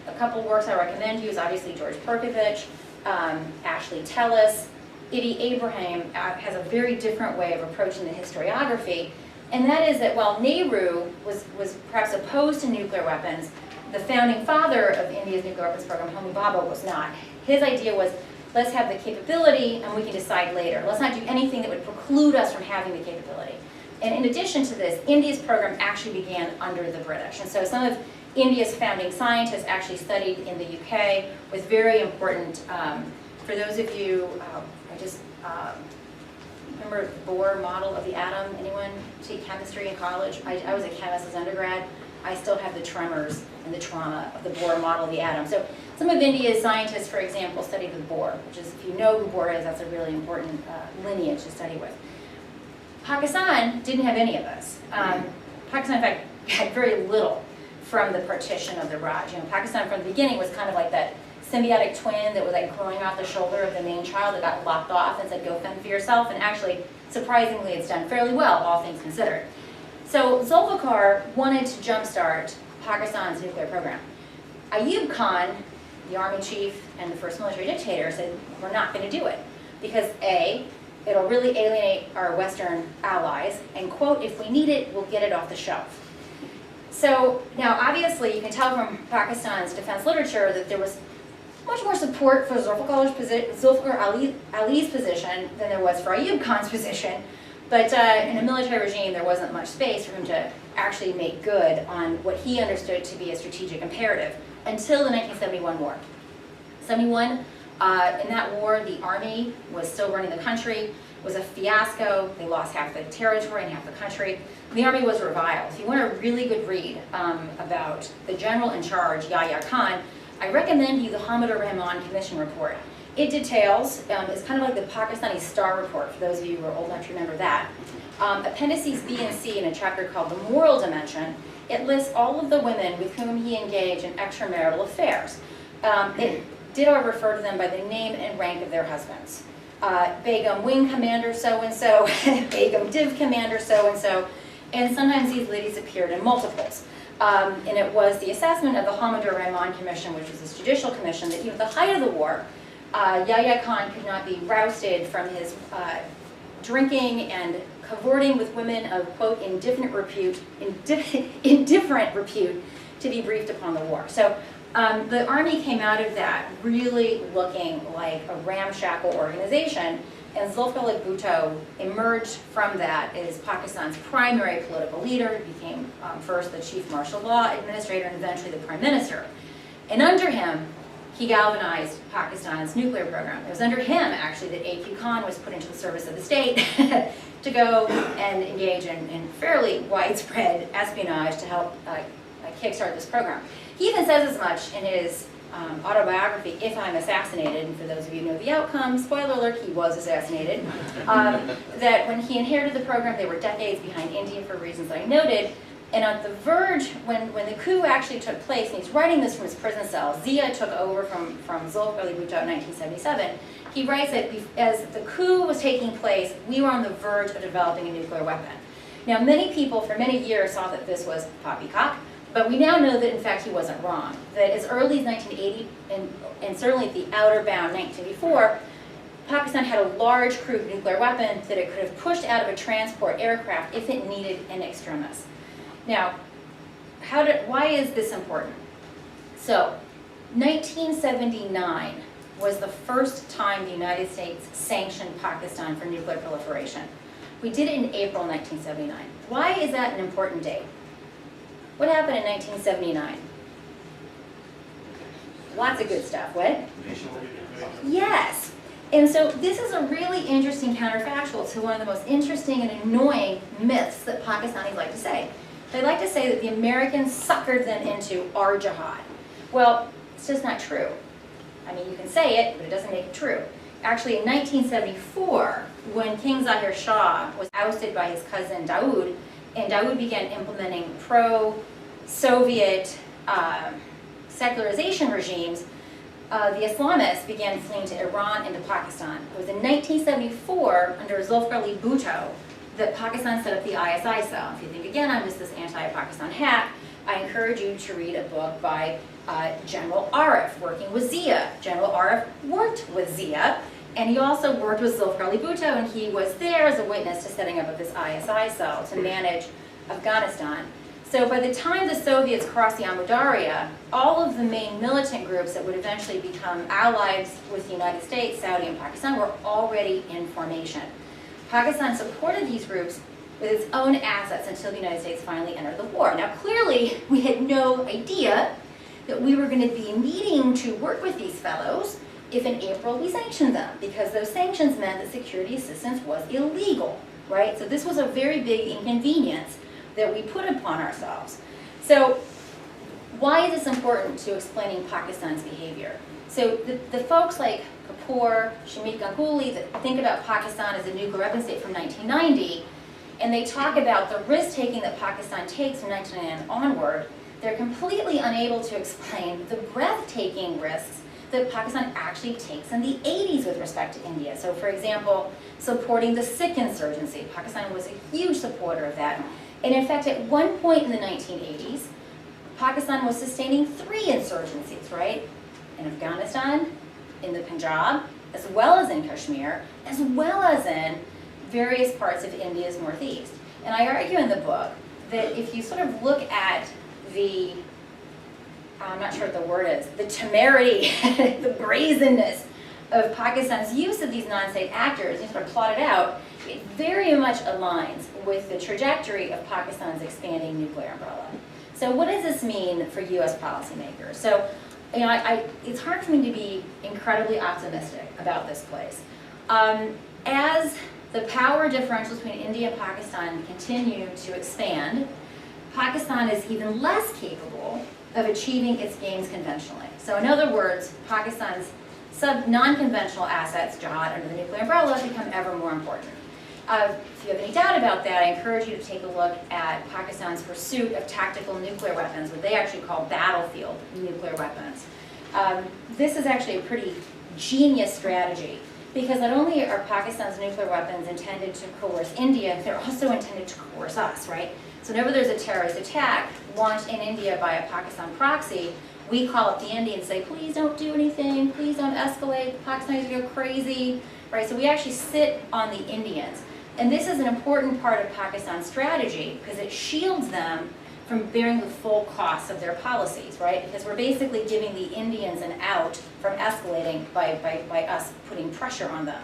a couple of works I recommend you is obviously George Perkovich, Ashley Tellis. Idi Abraham has a very different way of approaching the historiography, and that is that while Nehru was perhaps opposed to nuclear weapons, the founding father of India's nuclear weapons program, Homi Bhabha, was not. His idea was, let's have the capability and we can decide later. Let's not do anything that would preclude us from having the capability. And in addition to this, India's program actually began under the British. And so some of India's founding scientists actually studied in the UK with very important, for those of you, remember the Bohr model of the atom? Anyone take chemistry in college? I was a chemist as undergrad. I still have the tremors and the trauma of the Bohr model of the atom. So some of India's scientists, for example, studied with Bohr, which is, if you know who Bohr is, that's a really important lineage to study with. Pakistan didn't have any of this. Pakistan, in fact, had very little from the partition of the Raj. You know, Pakistan from the beginning was kind of like that symbiotic twin that was like growing off the shoulder of the main child that got lopped off and said, go fend for yourself. And actually, surprisingly, it's done fairly well, all things considered. So Zulfikar wanted to jumpstart Pakistan's nuclear program. Ayub Khan, the army chief and the first military dictator, said, we're not going to do it. Because A, it'll really alienate our Western allies, and quote, if we need it, we'll get it off the shelf. So now obviously you can tell from Pakistan's defense literature that there was much more support for Zulfikar Ali's position than there was for Ayub Khan's position. But in a military regime, there wasn't much space for him to actually make good on what he understood to be a strategic imperative until the 1971 war. 71, in that war, the army was still running the country. It was a fiasco. They lost half the territory and half the country. The army was reviled. If you want a really good read about the general in charge, Yahya Khan, I recommend you the Hamid Rahman Commission report. It details, it's kind of like the Pakistani Star Report, for those of you who are old enough to remember that. Appendices B and C in a chapter called The Moral Dimension, it lists all of the women with whom he engaged in extramarital affairs. It did I refer to them by the name and rank of their husbands. Begum Wing Commander so-and-so, Begum Div Commander so-and-so, and sometimes these ladies appeared in multiples. And it was the assessment of the Hamid Rahman Commission, which was this judicial commission, that even at the height of the war, Yahya Khan could not be rousted from his drinking and cavorting with women of, quote, indifferent repute to be briefed upon the war. So the army came out of that really looking like a ramshackle organization, and Zulfikar Ali Bhutto emerged from that as Pakistan's primary political leader. He became first the chief martial law administrator and eventually the prime minister. And under him, he galvanized Pakistan's nuclear program. It was under him, actually, that A.Q. Khan was put into the service of the state to go and engage in fairly widespread espionage to help kickstart this program. He even says as much in his autobiography, If I'm Assassinated, and for those of you who know the outcome, spoiler alert, he was assassinated, that when he inherited the program, they were decades behind India for reasons I noted, and at the verge, when the coup actually took place, and he's writing this from his prison cell, Zia took over from Zulfikar Ali Bhutto in 1977, he writes that as the coup was taking place, we were on the verge of developing a nuclear weapon. Now, many people for many years thought that this was poppycock, but we now know that in fact he wasn't wrong. That as early as 1980, and certainly at the outer bound 1984, Pakistan had a large crude nuclear weapon that it could have pushed out of a transport aircraft if it needed an extremis. Now, why is this important? So, 1979 was the first time the United States sanctioned Pakistan for nuclear proliferation. We did it in April 1979. Why is that an important date? What happened in 1979? Lots of good stuff. What? Yes. And so this is a really interesting counterfactual to one of the most interesting and annoying myths that Pakistanis like to say. They like to say that the Americans suckered them into our jihad. Well, it's just not true. I mean, you can say it, but it doesn't make it true. Actually, in 1974, when King Zahir Shah was ousted by his cousin Dawood, and Dawood began implementing pro-Soviet secularization regimes, the Islamists began fleeing to Iran and to Pakistan. It was in 1974, under Zulfikar Ali Bhutto, that Pakistan set up the ISI cell. If you think, again, I'm just this anti-Pakistan hack, I encourage you to read a book by General Arif, working with Zia. General Arif worked with Zia, and he also worked with Zulfikar Ali Bhutto, and he was there as a witness to setting up of this ISI cell to manage Afghanistan. So by the time the Soviets crossed the Amu Darya, all of the main militant groups that would eventually become allies with the United States, Saudi, and Pakistan were already in formation. Pakistan supported these groups with its own assets until the United States finally entered the war. Now clearly, we had no idea that we were going to be needing to work with these fellows if in April we sanctioned them, because those sanctions meant that security assistance was illegal, right? So this was a very big inconvenience that we put upon ourselves. So why is this important to explaining Pakistan's behavior? So the folks like Kapoor, Shamit Ganguly that think about Pakistan as a nuclear weapon state from 1990, and they talk about the risk-taking that Pakistan takes from 1999 onward, they're completely unable to explain the breathtaking risks that Pakistan actually takes in the 80s with respect to India. So for example, supporting the Sikh insurgency. Pakistan was a huge supporter of that. And in fact, at one point in the 1980s, Pakistan was sustaining 3 insurgencies, right? In Afghanistan, in the Punjab, as well as in Kashmir, as well as in various parts of India's northeast. And I argue in the book that if you sort of look at the, I'm not sure what the word is, the temerity, the brazenness of Pakistan's use of these non-state actors, you sort of plot it out, it very much aligns with the trajectory of Pakistan's expanding nuclear umbrella. So what does this mean for US policymakers? So, you know, it's hard for me to be incredibly optimistic about this place. As the power differentials between India and Pakistan continue to expand, Pakistan is even less capable of achieving its gains conventionally. So in other words, Pakistan's non-conventional assets, Jihad under the nuclear umbrella, become ever more important. If you have any doubt about that, I encourage you to take a look at Pakistan's pursuit of tactical nuclear weapons, what they actually call battlefield nuclear weapons. This is actually a pretty genius strategy, because not only are Pakistan's nuclear weapons intended to coerce India, they're also intended to coerce us, right? So whenever there's a terrorist attack launched in India by a Pakistan proxy, we call up the Indians and say, please don't do anything, please don't escalate, Pakistanis go crazy, right? So we actually sit on the Indians. And this is an important part of Pakistan's strategy because it shields them from bearing the full costs of their policies, right? Because we're basically giving the Indians an out from escalating by us putting pressure on them.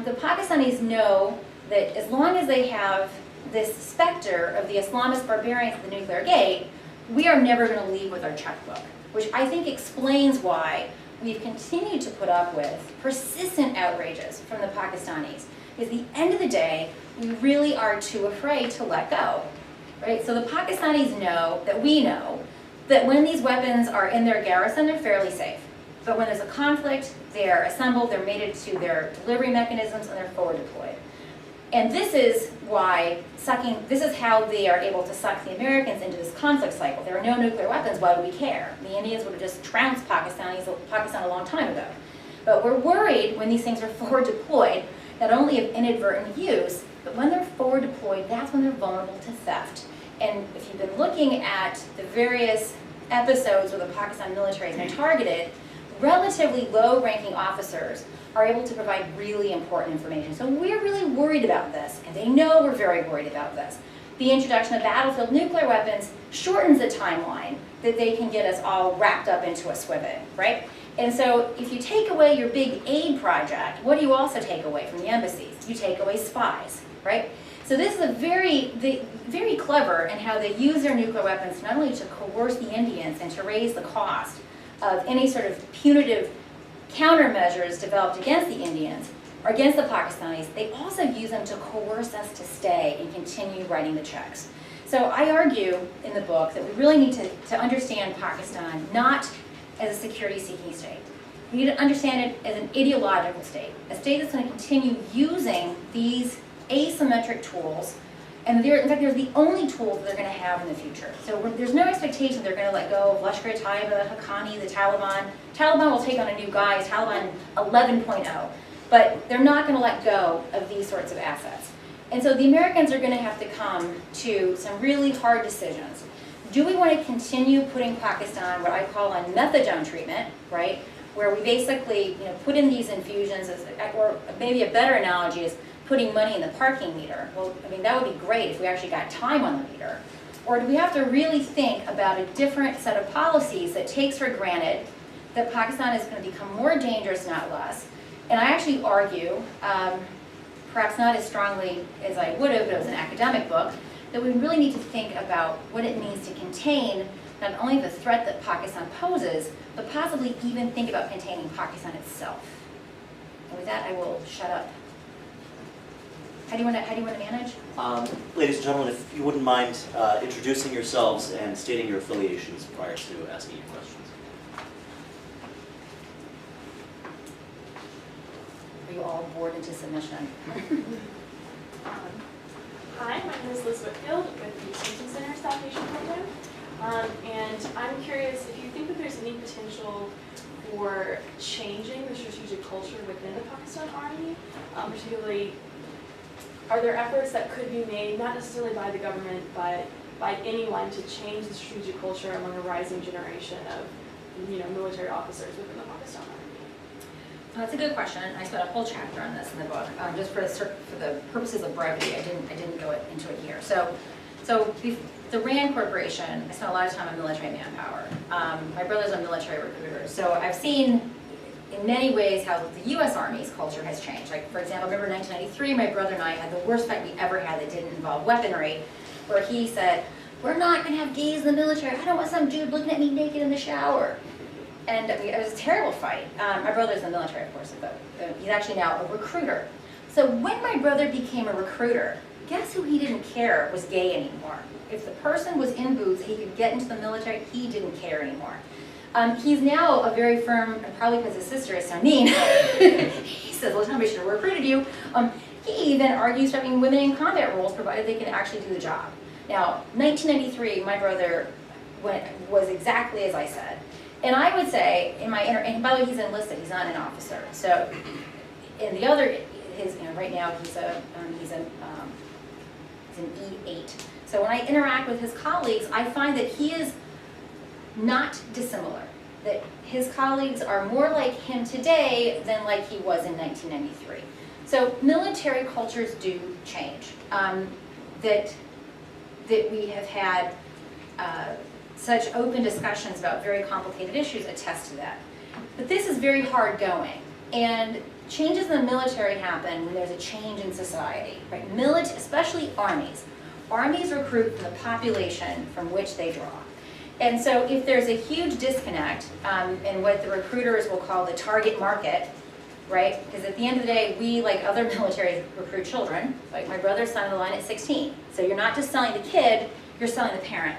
The Pakistanis know that as long as they have this specter of the Islamist barbarians at the nuclear gate, we are never going to leave with our checkbook, which I think explains why we've continued to put up with persistent outrages from the Pakistanis. Because at the end of the day, we really are too afraid to let go, right? So the Pakistanis know that we know that when these weapons are in their garrison, they're fairly safe. But when there's a conflict, they're assembled, they're mated to their delivery mechanisms, and they're forward deployed. And this is why this is how they are able to suck the Americans into this conflict cycle. There are no nuclear weapons, why do we care? The Indians would have just trounced Pakistan a long time ago. But we're worried when these things are forward deployed, not only of inadvertent use, but when they're forward deployed, that's when they're vulnerable to theft. And if you've been looking at the various episodes where the Pakistan military has been targeted, relatively low-ranking officers are able to provide really important information. So we're really worried about this, and they know we're very worried about this. The introduction of battlefield nuclear weapons shortens the timeline that they can get us all wrapped up into a swivet, right? And so if you take away your big aid project, what do you also take away from the embassies? You take away spies, right? So this is very clever in how they use their nuclear weapons not only to coerce the Indians and to raise the cost of any sort of punitive countermeasures developed against the Indians or against the Pakistanis, they also use them to coerce us to stay and continue writing the checks. So I argue in the book that we really need to understand Pakistan not as a security-seeking state. We need to understand it as an ideological state, a state that's going to continue using these asymmetric tools, and in fact, they're the only tools that they're going to have in the future. So there's no expectation they're going to let go of Lashkar-e-Taiba, Haqqani, the Taliban. Taliban will take on a new guise, Taliban 11.0, but they're not going to let go of these sorts of assets. And so the Americans are going to have to come to some really hard decisions. Do we want to continue putting Pakistan, what I call on methadone treatment, right, where we basically put in these infusions, or maybe a better analogy is putting money in the parking meter. Well, I mean, that would be great if we actually got time on the meter. Or do we have to really think about a different set of policies that takes for granted that Pakistan is going to become more dangerous, not less? And I actually argue, perhaps not as strongly as I would have, but it was an academic book, that we really need to think about what it means to contain not only the threat that Pakistan poses, but possibly even think about containing Pakistan itself. And with that, I will shut up. How do you want to manage? Ladies and gentlemen, if you wouldn't mind introducing yourselves and stating your affiliations prior to asking your questions. Are you all bored into submission? Hi, my name is Liz Whitfield with the Extension Center South Asian Program. And I'm curious if you think that there's any potential for changing the strategic culture within the Pakistan Army, particularly, are there efforts that could be made, not necessarily by the government, but by anyone to change the strategic culture among a rising generation of, military officers within the Pakistan Army? That's a good question. I spent a whole chapter on this in the book. Just for the purposes of brevity, I didn't go into it here. So the RAND Corporation, I spent a lot of time on military manpower. My brother's a military recruiter, so I've seen in many ways how the U.S. Army's culture has changed. Like, for example, I remember 1993, my brother and I had the worst fight we ever had that didn't involve weaponry, where he said, "We're not going to have gays in the military. I don't want some dude looking at me naked in the shower." And I mean, it was a terrible fight. My brother's in the military, of course, but he's actually now a recruiter. So when my brother became a recruiter, guess who he didn't care was gay anymore? If the person was in boots, he could get into the military, he didn't care anymore. He's now a very firm, and probably because his sister is so mean, he says, "Well, somebody should have recruited you." He even argues for having women in combat roles, provided they can actually do the job. Now, 1993, my brother was exactly as I said. And I would say, and by the way, he's enlisted, he's not an officer. So, in the other, right now he's an E8. So when I interact with his colleagues, I find that he is not dissimilar. That his colleagues are more like him today than like he was in 1993. So military cultures do change. That we have had such open discussions about very complicated issues attest to that. But this is very hard going. And changes in the military happen when there's a change in society, right? Especially armies. Armies recruit from the population from which they draw. And so if there's a huge disconnect in what the recruiters will call the target market, right? Because at the end of the day, we, like other militaries, recruit children. Like my brother signed the line at 16. So you're not just selling the kid, you're selling the parent.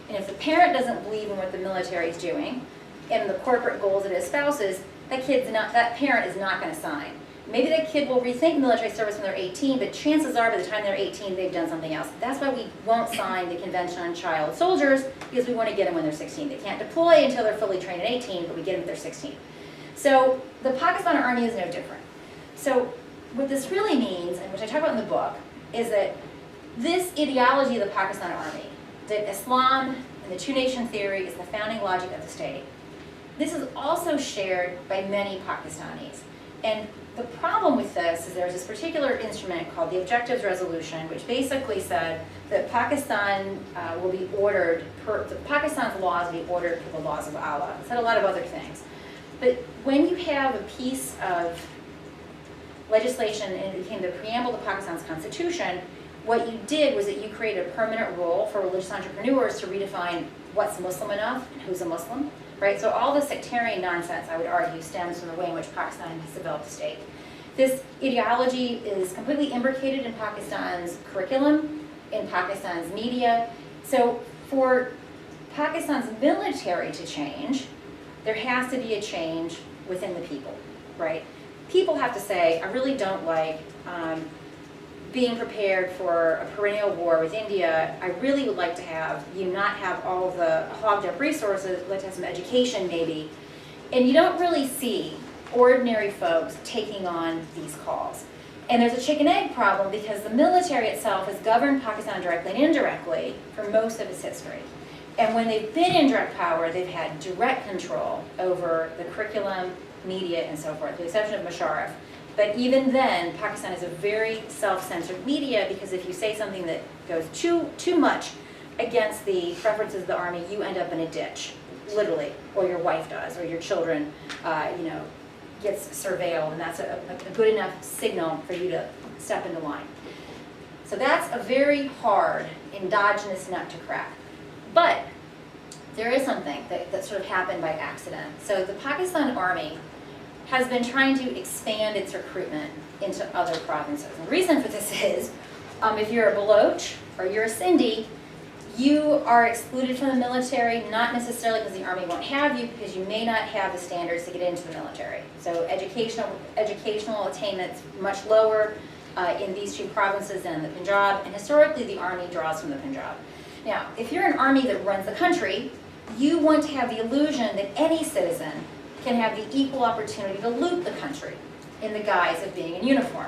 And if the parent doesn't believe in what the military is doing and the corporate goals it espouses, that parent is not going to sign. Maybe that kid will rethink military service when they're 18, but chances are by the time they're 18, they've done something else. That's why we won't sign the Convention on Child Soldiers, because we want to get them when they're 16. They can't deploy until they're fully trained at 18, but we get them when they're 16. So the Pakistan Army is no different. So what this really means, and which I talk about in the book, is that this ideology of the Pakistan Army, that Islam and the two-nation theory is the founding logic of the state. This is also shared by many Pakistanis. And the problem with this is there's this particular instrument called the Objectives Resolution, which basically said that Pakistan will be ordered, Pakistan's laws will be ordered per the laws of Allah. It said a lot of other things. But when you have a piece of legislation and it became the preamble to Pakistan's constitution, what you did was that you created a permanent role for religious entrepreneurs to redefine what's Muslim enough and who's a Muslim, right? So all the sectarian nonsense, I would argue, stems from the way in which Pakistan has developed a state. This ideology is completely imbricated in Pakistan's curriculum, in Pakistan's media. So for Pakistan's military to change, there has to be a change within the people, right? People have to say, I really don't like being prepared for a perennial war with India. I really would like to have you not have all the hogged up resources, I'd like to have some education maybe. And you don't really see ordinary folks taking on these calls. And there's a chicken-egg problem because the military itself has governed Pakistan directly and indirectly for most of its history. And when they've been in direct power, they've had direct control over the curriculum, media, and so forth, with the exception of Musharraf. But even then, Pakistan is a very self-censored media because if you say something that goes too much against the preferences of the army, you end up in a ditch, literally, or your wife does, or your children, gets surveilled, and that's a good enough signal for you to step into line. So that's a very hard endogenous nut to crack. But there is something that sort of happened by accident. So the Pakistan Army has been trying to expand its recruitment into other provinces. And the reason for this is, if you're a Baloch or you're a Sindhi, you are excluded from the military, not necessarily because the army won't have you, because you may not have the standards to get into the military. So educational attainment's much lower in these two provinces than in the Punjab, and historically the army draws from the Punjab. Now, if you're an army that runs the country, you want to have the illusion that any citizen can have the equal opportunity to loot the country in the guise of being in uniform.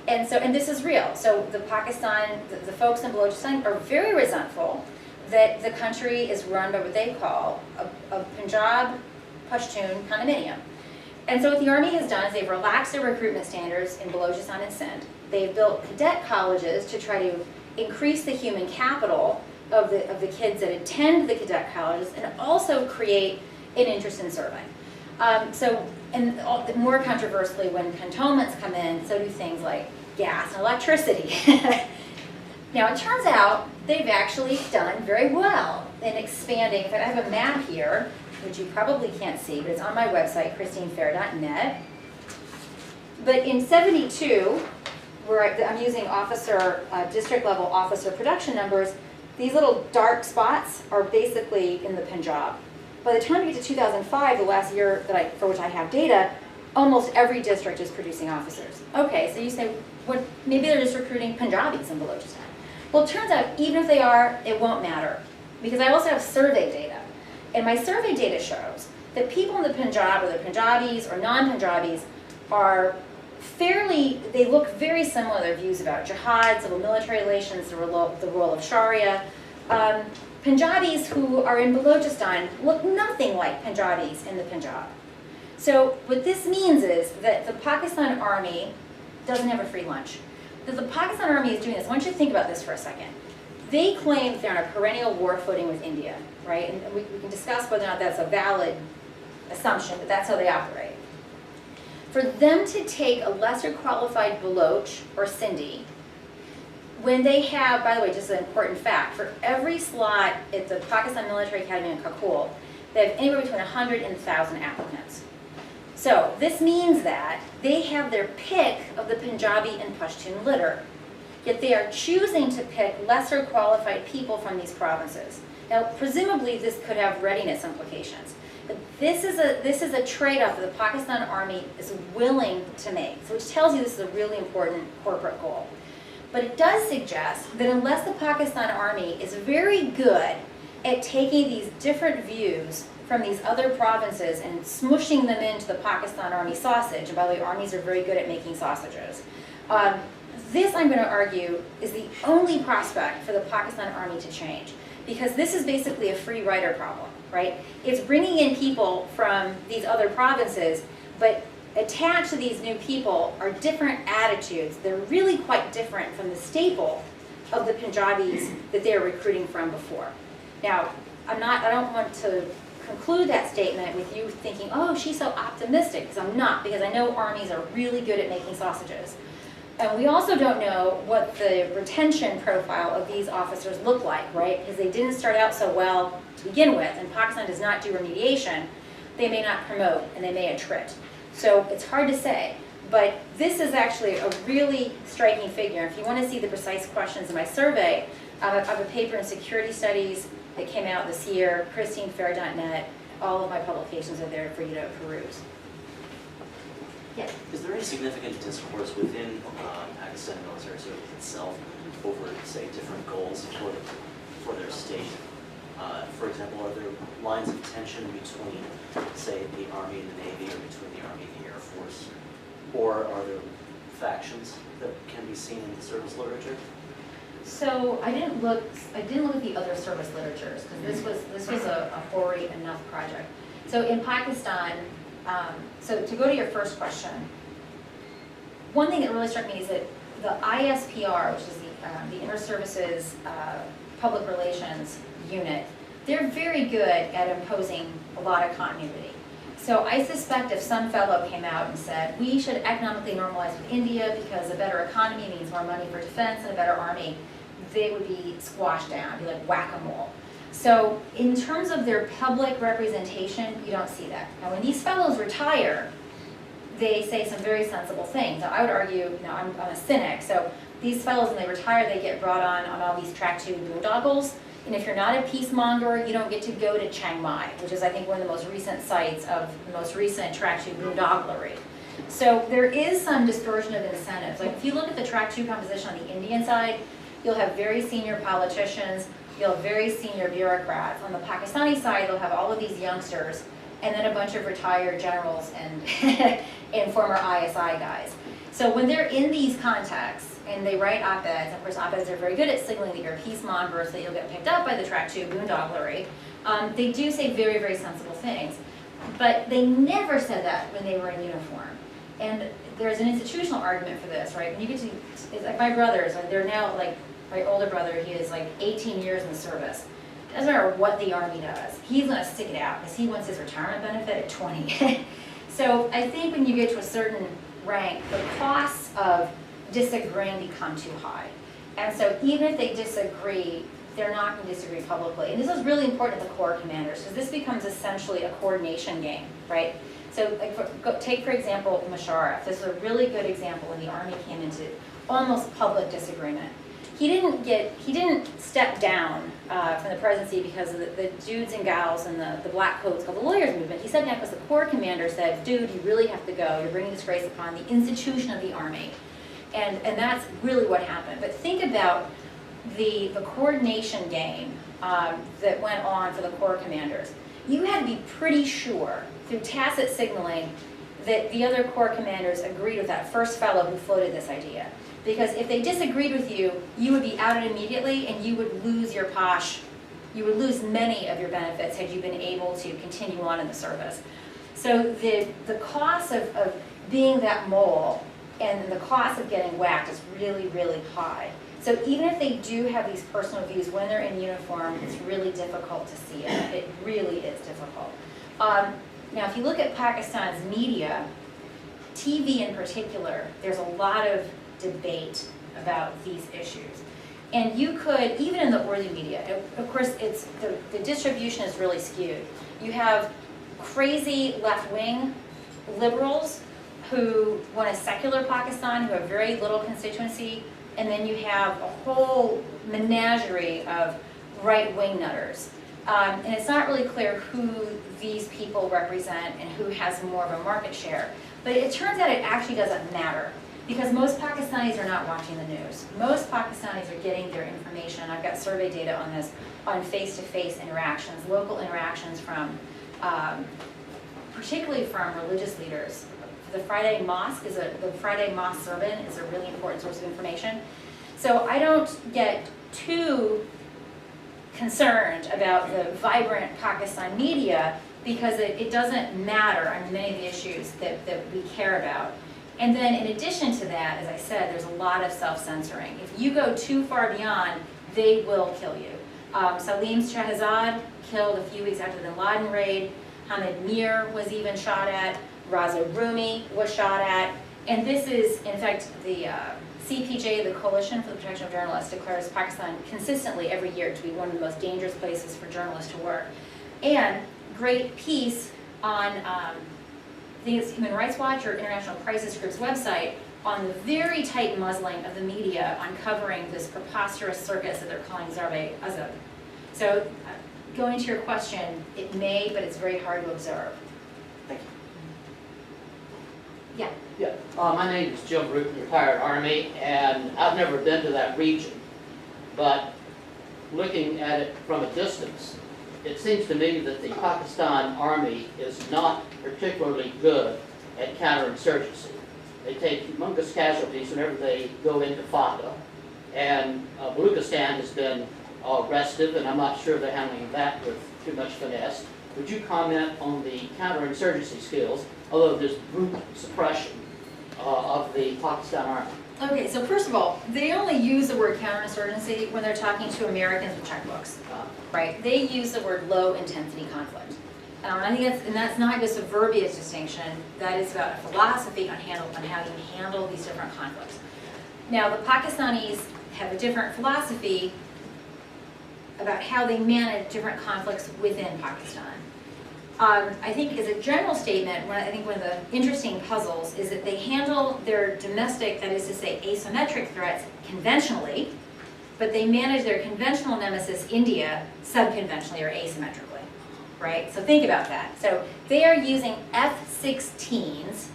And this is real. So the folks in Balochistan are very resentful that the country is run by what they call a Punjab Pashtun condominium. And so what the Army has done is they've relaxed their recruitment standards in Balochistan and Sindh. They've built cadet colleges to try to increase the human capital of the kids that attend the cadet colleges and also create an interest in serving. More controversially, when cantonments come in, so do things like gas and electricity. Now, it turns out they've actually done very well in expanding. In fact, I have a map here, which you probably can't see, but it's on my website, christinefair.net. But in '72, where I'm using district level officer production numbers, these little dark spots are basically in the Punjab. By the time we get to 2005, the last year for which I have data, almost every district is producing officers. Okay, so you say, well, maybe they're just recruiting Punjabis in Balochistan. Well, it turns out, even if they are, it won't matter. Because I also have survey data. And my survey data shows that people in the Punjab, whether Punjabis or non-Punjabis, are they look very similar, their views about jihad, civil military relations, the role of Sharia. Punjabis who are in Balochistan look nothing like Punjabis in the Punjab. So what this means is that the Pakistan Army doesn't have a free lunch. That the Pakistan Army is doing this. I want you to think about this for a second. They claim that they're on a perennial war footing with India, right? And we can discuss whether or not that's a valid assumption, but that's how they operate. For them to take a lesser qualified Baloch or Sindhi, when they have, by the way, just an important fact, for every slot at the Pakistan Military Academy in Kakul, they have anywhere between 100 and 1,000 applicants. So this means that they have their pick of the Punjabi and Pashtun litter, yet they are choosing to pick lesser qualified people from these provinces. Now, presumably this could have readiness implications, but this is a trade-off that the Pakistan Army is willing to make, so which tells you this is a really important corporate goal. But it does suggest that unless the Pakistan Army is very good at taking these different views from these other provinces and smushing them into the Pakistan Army sausage, and by the way, armies are very good at making sausages, this, I'm going to argue, is the only prospect for the Pakistan Army to change. Because this is basically a free rider problem, right? It's bringing in people from these other provinces, but attached to these new people are different attitudes. They're really quite different from the staple of the Punjabis that they were recruiting from before. Now, I don't want to conclude that statement with you thinking, oh, she's so optimistic, because I'm not, because I know armies are really good at making sausages. And we also don't know what the retention profile of these officers look like, right? Because they didn't start out so well to begin with, and Pakistan does not do remediation. They may not promote, and they may attrit. So it's hard to say, but this is actually a really striking figure. If you want to see the precise questions in my survey, I have a paper in security studies that came out this year, christinefair.net. All of my publications are there for you to peruse. Yes? Is there any significant discourse within Pakistan military service itself over, say, different goals for their state? For example, are there lines of tension between, say, the Army and the Navy, or between the Army and the Air Force? Or are there factions that can be seen in the service literature? So I didn't look at the other service literatures, because this was a hoary enough project. So in Pakistan, so to go to your first question, one thing that really struck me is that the ISPR, which is the Inter-Services Public Relations Unit, they're very good at imposing a lot of continuity. So I suspect if some fellow came out and said, we should economically normalize with India because a better economy means more money for defense and a better army, they would be squashed down, be like whack-a-mole. So in terms of their public representation, you don't see that. Now when these fellows retire, they say some very sensible things. Now, I would argue, I'm a cynic, so these fellows, when they retire, they get brought on all these track 2 boondoggles. And if you're not a peacemonger, you don't get to go to Chiang Mai, which is, I think, one of the most recent sites of the most recent track 2 boondogglery. So there is some dispersion of incentives. Like if you look at the track 2 composition on the Indian side, you'll have very senior politicians, you'll have very senior bureaucrats. On the Pakistani side, they'll have all of these youngsters, and then a bunch of retired generals and, and former ISI guys. So when they're in these contexts, and they write op-eds, of course op-eds are very good at signaling that you're a peace monger, that you'll get picked up by the track 2 boondoglery. They do say very, very sensible things, but they never said that when they were in uniform. And there's an institutional argument for this, right? When you get to, it's like my brothers, they're now like, my older brother, he is like 18 years in the service. Doesn't matter what the Army does, he's gonna stick it out because he wants his retirement benefit at 20. So I think when you get to a certain rank, the costs of disagreeing become too high. And so even if they disagree, they're not going to disagree publicly. And this is really important to the Corps commanders because this becomes essentially a coordination game, right? So like take for example Musharraf. This is a really good example when the Army came into almost public disagreement. He didn't step down from the presidency because of the dudes and gals and the black coats called the lawyers movement. He stepped down because the Corps commander said, dude, you really have to go. You're bringing disgrace upon the institution of the Army. And that's really what happened. But think about the coordination game that went on for the Corps commanders. You had to be pretty sure through tacit signaling that the other Corps commanders agreed with that first fellow who floated this idea. Because if they disagreed with you, you would be outed immediately and you would lose your posh, you would lose many of your benefits had you been able to continue on in the service. So the cost of being that mole and the cost of getting whacked is really, really high. So even if they do have these personal views when they're in uniform, it's really difficult to see it. It really is difficult. Now, if you look at Pakistan's media, TV in particular, there's a lot of debate about these issues. And you could, even in the Urdu media, of course, it's the distribution is really skewed. You have crazy left-wing liberals who want a secular Pakistan, who have very little constituency, and then you have a whole menagerie of right-wing nutters. And it's not really clear who these people represent and who has more of a market share. But it turns out it actually doesn't matter, because most Pakistanis are not watching the news. Most Pakistanis are getting their information, and I've got survey data on this, on face-to-face interactions, local interactions from, particularly from religious leaders. The Friday Mosque sermon is a really important source of information. So I don't get too concerned about the vibrant Pakistan media because it doesn't matter on many of the issues that we care about. And then in addition to that, as I said, there's a lot of self-censoring. If you go too far beyond, they will kill you. Salim Shahzad killed a few weeks after the Bin Laden raid. Hamid Mir was even shot at. Raza Rumi was shot at. And this is, in fact, the CPJ, the Coalition for the Protection of Journalists, declares Pakistan consistently every year to be one of the most dangerous places for journalists to work. And great piece on, I think it's Human Rights Watch or International Crisis Group's website, on the very tight muzzling of the media on covering this preposterous circus that they're calling Zarb-e-Azab. So going to your question, it may, but it's very hard to observe. Thank you. Yeah. Yeah, my name is Jim Root, retired Army, and I've never been to that region. But looking at it from a distance, it seems to me that the Pakistan Army is not particularly good at counterinsurgency. They take humongous casualties whenever they go into Fata, and Baluchistan has been restive, and I'm not sure they're handling that with too much finesse. Would you comment on the counterinsurgency skills, although there's brute suppression of the Pakistan Army? Okay, so first of all, they only use the word counterinsurgency when they're talking to Americans with checkbooks, right? They use the word low-intensity conflict. I think that's not just a verbiage distinction. That is about a philosophy on how you handle these different conflicts. Now, the Pakistanis have a different philosophy about how they manage different conflicts within Pakistan. I think as a general statement, one of the interesting puzzles is that they handle their domestic, that is to say asymmetric threats conventionally, but they manage their conventional nemesis, India, subconventionally or asymmetrically, right? So think about that. So they are using F-16s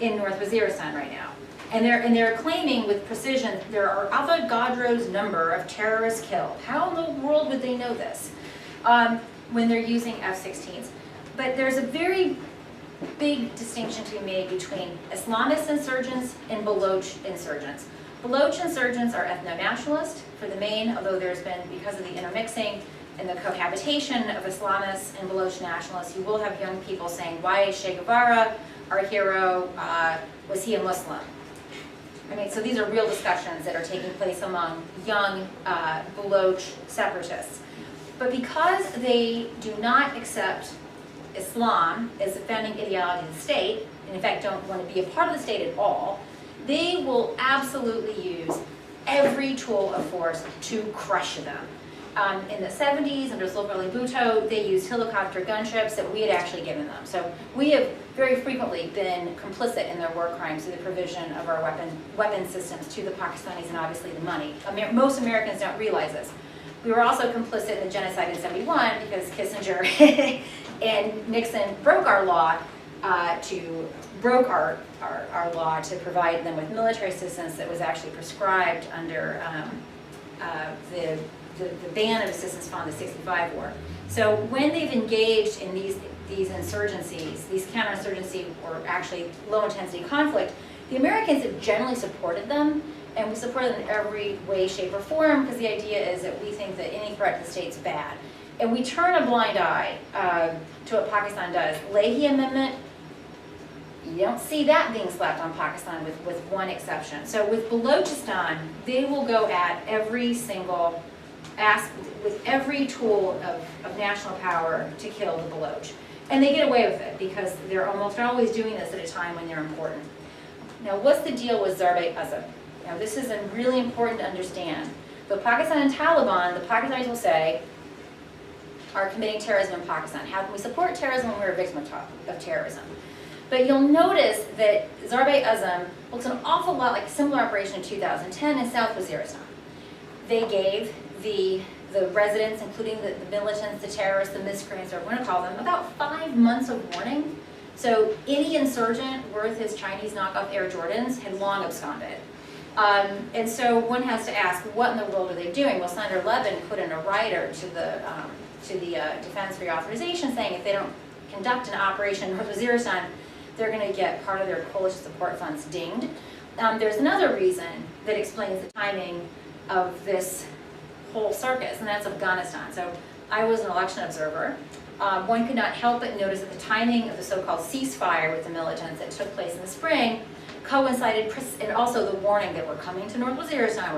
in North Waziristan right now. And they're claiming with precision there are Avogadro's number of terrorists killed. How in the world would they know this when they're using F-16s? But there's a very big distinction to be made between Islamist insurgents and Baloch insurgents. Baloch insurgents are ethno-nationalist for the main, although there's been, because of the intermixing and the cohabitation of Islamists and Baloch nationalists, you will have young people saying, why is Che Guevara our hero? Was he a Muslim? I mean, so these are real discussions that are taking place among young Baloch separatists. But because they do not accept Islam as a founding ideology of the state, and in fact don't want to be a part of the state at all, they will absolutely use every tool of force to crush them. In the 70s, under Zulfikar Bhutto, they used helicopter gunships that we had actually given them. So we have very frequently been complicit in their war crimes through the provision of our weapon systems to the Pakistanis and obviously the money. Most Americans don't realize this. We were also complicit in the genocide in '71 because Kissinger and Nixon broke our law our law to provide them with military assistance that was actually prescribed under the ban of assistance following the '65 war. So when they've engaged in these insurgencies, these counterinsurgency or actually low-intensity conflict, the Americans have generally supported them, and we support them in every way, shape, or form because the idea is that we think that any threat to the state's bad. And we turn a blind eye to what Pakistan does. Leahy Amendment, you don't see that being slapped on Pakistan with one exception. So with Balochistan, they will go at every single with every tool of national power to kill the Baloch. And they get away with it because they're almost always doing this at a time when they're important. Now, what's the deal with Zarb-e-Azam? Now, this is really important to understand. The Pakistan and Taliban, the Pakistanis will say, are committing terrorism in Pakistan. How can we support terrorism when we're a victim of terrorism? But you'll notice that Zarb-e-Azam looks an awful lot like a similar operation in 2010 in South Waziristan. They gave the residents, including the militants, the terrorists, the miscreants, or what I want to call them, about 5 months of warning. So any insurgent worth his Chinese knockoff Air Jordans had long absconded. And so one has to ask, what in the world are they doing? Well, Senator Levin put in a rider to the Defense Reauthorization saying if they don't conduct an operation in North Waziristan, they're going to get part of their coalition support funds dinged. There's another reason that explains the timing of this whole circus, and that's Afghanistan. So I was an election observer. One could not help but notice that the timing of the so-called ceasefire with the militants that took place in the spring coincided, and also the warning that we're coming to North Waziristan,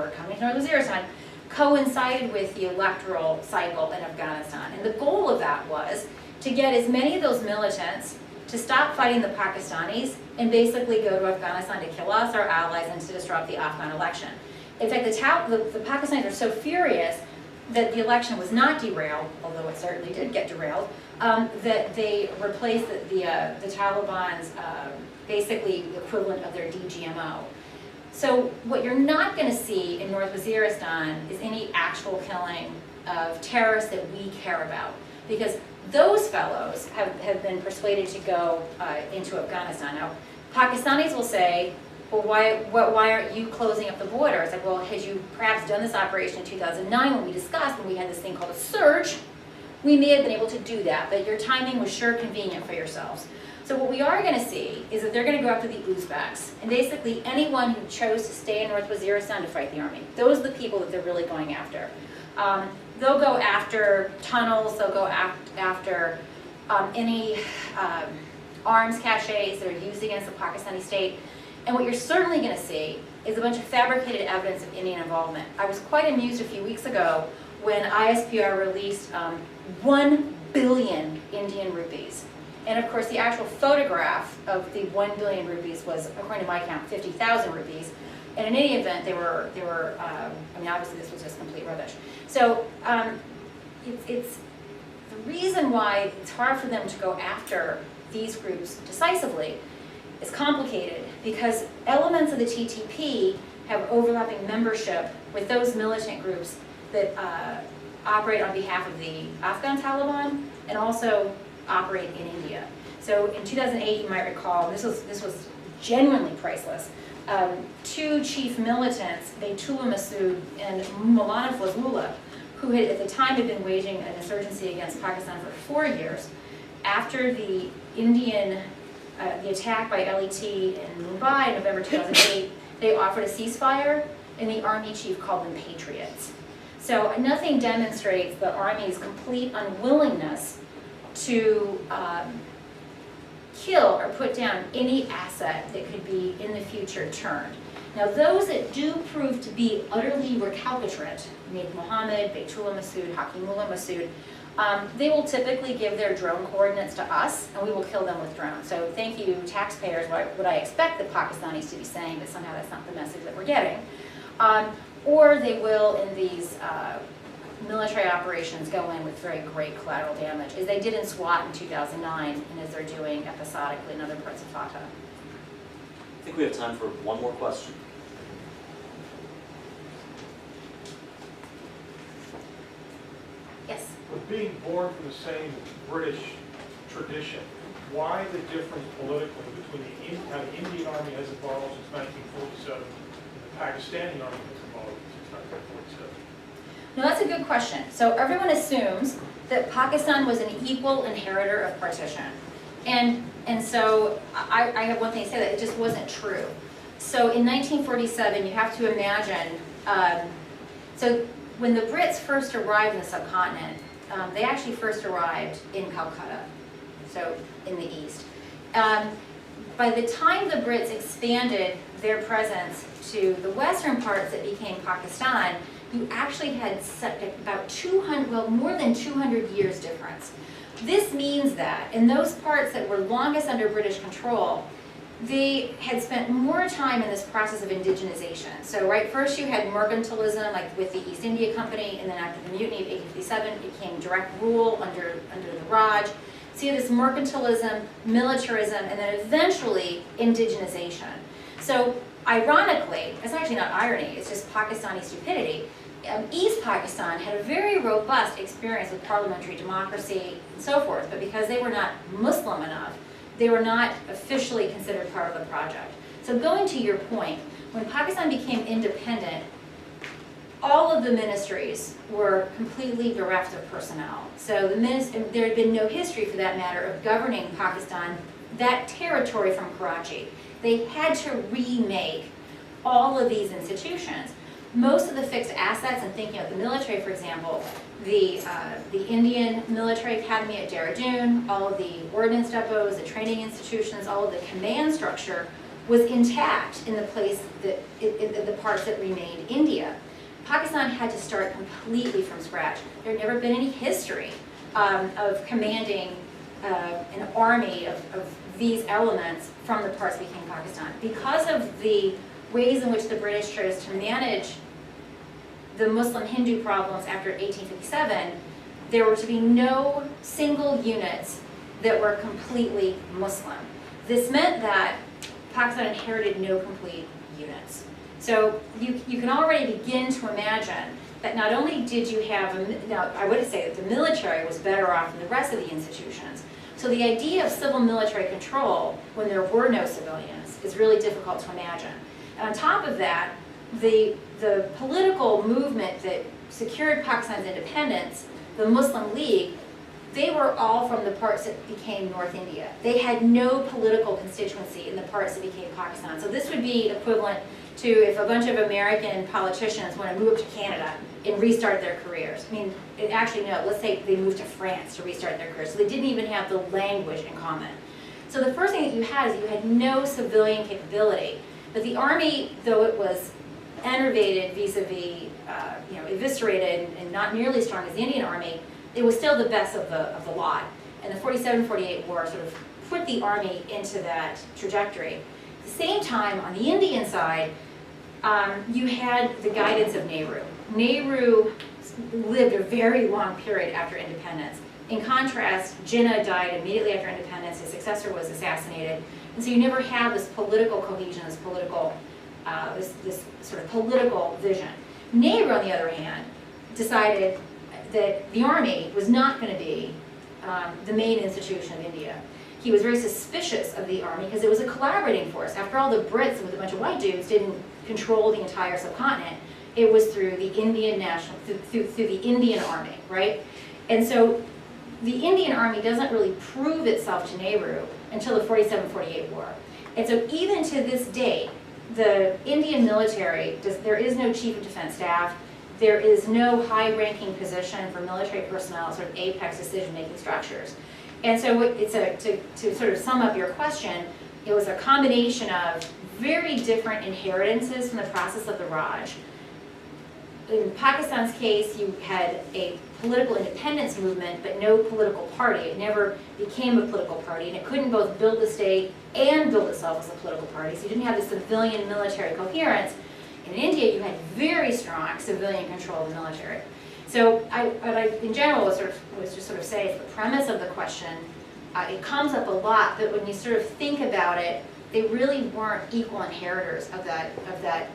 coincided with the electoral cycle in Afghanistan. And the goal of that was to get as many of those militants to stop fighting the Pakistanis and basically go to Afghanistan to kill us, our allies, and to disrupt the Afghan election. In fact, the Pakistanis are so furious that the election was not derailed, although it certainly did get derailed, that they replaced the Taliban's basically the equivalent of their DGMO. So what you're not going to see in North Waziristan is any actual killing of terrorists that we care about, because those fellows have been persuaded to go into Afghanistan. Now, Pakistanis will say, well, why aren't you closing up the border? It's like, well, had you perhaps done this operation in 2009 when we discussed, when we had this thing called a surge, we may have been able to do that, but your timing was sure convenient for yourselves. So what we are going to see is that they're going to go after the Uzbeks, and basically anyone who chose to stay in North Waziristan to fight the army. Those are the people that they're really going after. They'll go after tunnels, they'll go after any arms caches that are used against the Pakistani state. And what you're certainly going to see is a bunch of fabricated evidence of Indian involvement. I was quite amused a few weeks ago when ISPR released 1 billion Indian rupees. And of course, the actual photograph of the 1 billion rupees was, according to my count, 50,000 rupees. And in any event, they were. I mean, obviously, this was just complete rubbish. So it's the reason why it's hard for them to go after these groups decisively is complicated, because elements of the TTP have overlapping membership with those militant groups that operate on behalf of the Afghan Taliban and also operate in India. So in 2008, you might recall, this was genuinely priceless. two chief militants, Baitullah Masood and Maulana Fazlullah, who had at the time had been waging an insurgency against Pakistan for 4 years. After the the attack by LET in Mumbai in November 2008, they offered a ceasefire, and the army chief called them patriots. So nothing demonstrates the Army's complete unwillingness to kill or put down any asset that could be in the future turned. Now those that do prove to be utterly recalcitrant, Naib Mohammed, Baitullah Masood, Hakimullah Masood, they will typically give their drone coordinates to us, and we will kill them with drones. So thank you, taxpayers, what I expect the Pakistanis to be saying, but somehow that's not the message that we're getting. Or they will, in these military operations, go in with very great collateral damage, as they did in SWAT in 2009, and as they're doing episodically in other parts of Fatah. I think we have time for one more question. Yes? But being born from the same British tradition, why the difference politically between how the Indian Army has evolved since 1947 and the Pakistani Army has evolved since 1947? No, that's a good question. So everyone assumes that Pakistan was an equal inheritor of partition. And so I have one thing to say, that it just wasn't true. So in 1947, you have to imagine, so when the Brits first arrived in the subcontinent, they actually first arrived in Calcutta, so in the east. By the time the Brits expanded their presence to the western parts that became Pakistan, you actually had about 200, well, more than 200 years difference. This means that in those parts that were longest under British control, they had spent more time in this process of indigenization. So right, first you had mercantilism, like with the East India Company, and then after the mutiny of 1857, it became direct rule under the Raj. So you had this mercantilism, militarism, and then eventually indigenization. So ironically, it's actually not irony, it's just Pakistani stupidity. East Pakistan had a very robust experience with parliamentary democracy and so forth, but because they were not Muslim enough, they were not officially considered part of the project. So going to your point, when Pakistan became independent, all of the ministries were completely bereft of personnel. So there had been no history, for that matter, of governing Pakistan, that territory from Karachi. They had to remake all of these institutions. Most of the fixed assets, and thinking of the military, for example, the Indian Military Academy at Dehradun, all of the ordnance depots, the training institutions, all of the command structure was intact in the place that, in the parts that remained India. Pakistan had to start completely from scratch. There had never been any history of commanding an army of these elements from the parts that became Pakistan. Because of the ways in which the British chose to manage the Muslim-Hindu problems after 1857, there were to be no single units that were completely Muslim. This meant that Pakistan inherited no complete units. So you can already begin to imagine that not only did you have, now I would say that the military was better off than the rest of the institutions. So the idea of civil military control when there were no civilians is really difficult to imagine. And on top of that, the political movement that secured Pakistan's independence, the Muslim League, they were all from the parts that became North India. They had no political constituency in the parts that became Pakistan. So this would be equivalent to if a bunch of American politicians want to move to Canada and restart their careers. I mean, actually no, let's say they moved to France to restart their careers. So they didn't even have the language in common. So the first thing that you had is you had no civilian capability. But the army, though it was enervated vis-a-vis, eviscerated and not nearly as strong as the Indian army, it was still the best of the lot. And the 47-48 war sort of put the army into that trajectory. At the same time, on the Indian side, you had the guidance of Nehru. Nehru lived a very long period after independence. In contrast, Jinnah died immediately after independence. His successor was assassinated. And so you never have this political cohesion, this political, this sort of political vision. Nehru, on the other hand, decided that the army was not going to be the main institution of India. he was very suspicious of the army because it was a collaborating force. After all, the Brits with a bunch of white dudes didn't control the entire subcontinent. It was through the Indian through the Indian army, right? And so the Indian army doesn't really prove itself to Nehru until the 47-48 war. And so even to this day, the Indian military, there is no chief of defense staff, there is no high-ranking position for military personnel, sort of apex decision-making structures. And so to sort of sum up your question, it was a combination of very different inheritances from the process of the Raj. In Pakistan's case, you had a political independence movement, but no political party. It never became a political party, and it couldn't both build the state and build itself as a political party. So you didn't have the civilian-military coherence. In India, you had very strong civilian control of the military. So what I in general, was just sort of say is the premise of the question. It comes up a lot, but when you sort of think about it, they really weren't equal inheritors of that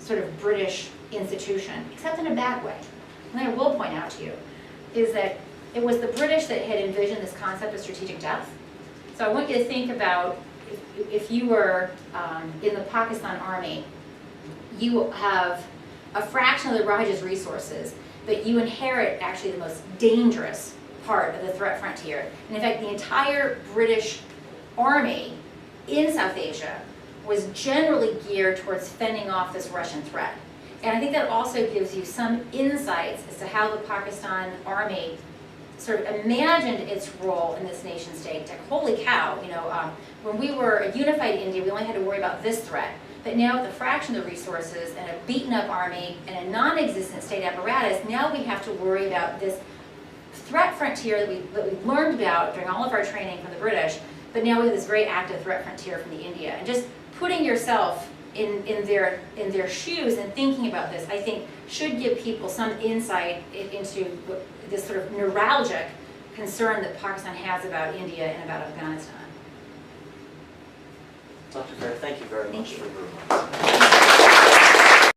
sort of British institution, except in a bad way. Something I will point out to you is that it was the British that had envisioned this concept of strategic depth. So I want you to think about if you were in the Pakistan army, you have a fraction of the Raj's resources, but you inherit actually the most dangerous part of the threat frontier. And in fact, the entire British army in South Asia was generally geared towards fending off this Russian threat. And I think that also gives you some insights as to how the Pakistan army sort of imagined its role in this nation state. Like, holy cow, you know, when we were a unified India, we only had to worry about this threat. But now with a fraction of the resources and a beaten up army and a non-existent state apparatus, now we have to worry about this threat frontier that we learned about during all of our training from the British, but now we have this very active threat frontier from the India. And just putting yourself in their shoes and thinking about this, I think, should give people some insight into this sort of neuralgic concern that Pakistan has about India and about Afghanistan. Dr. Fair, thank you very much Thank you. for your remarks.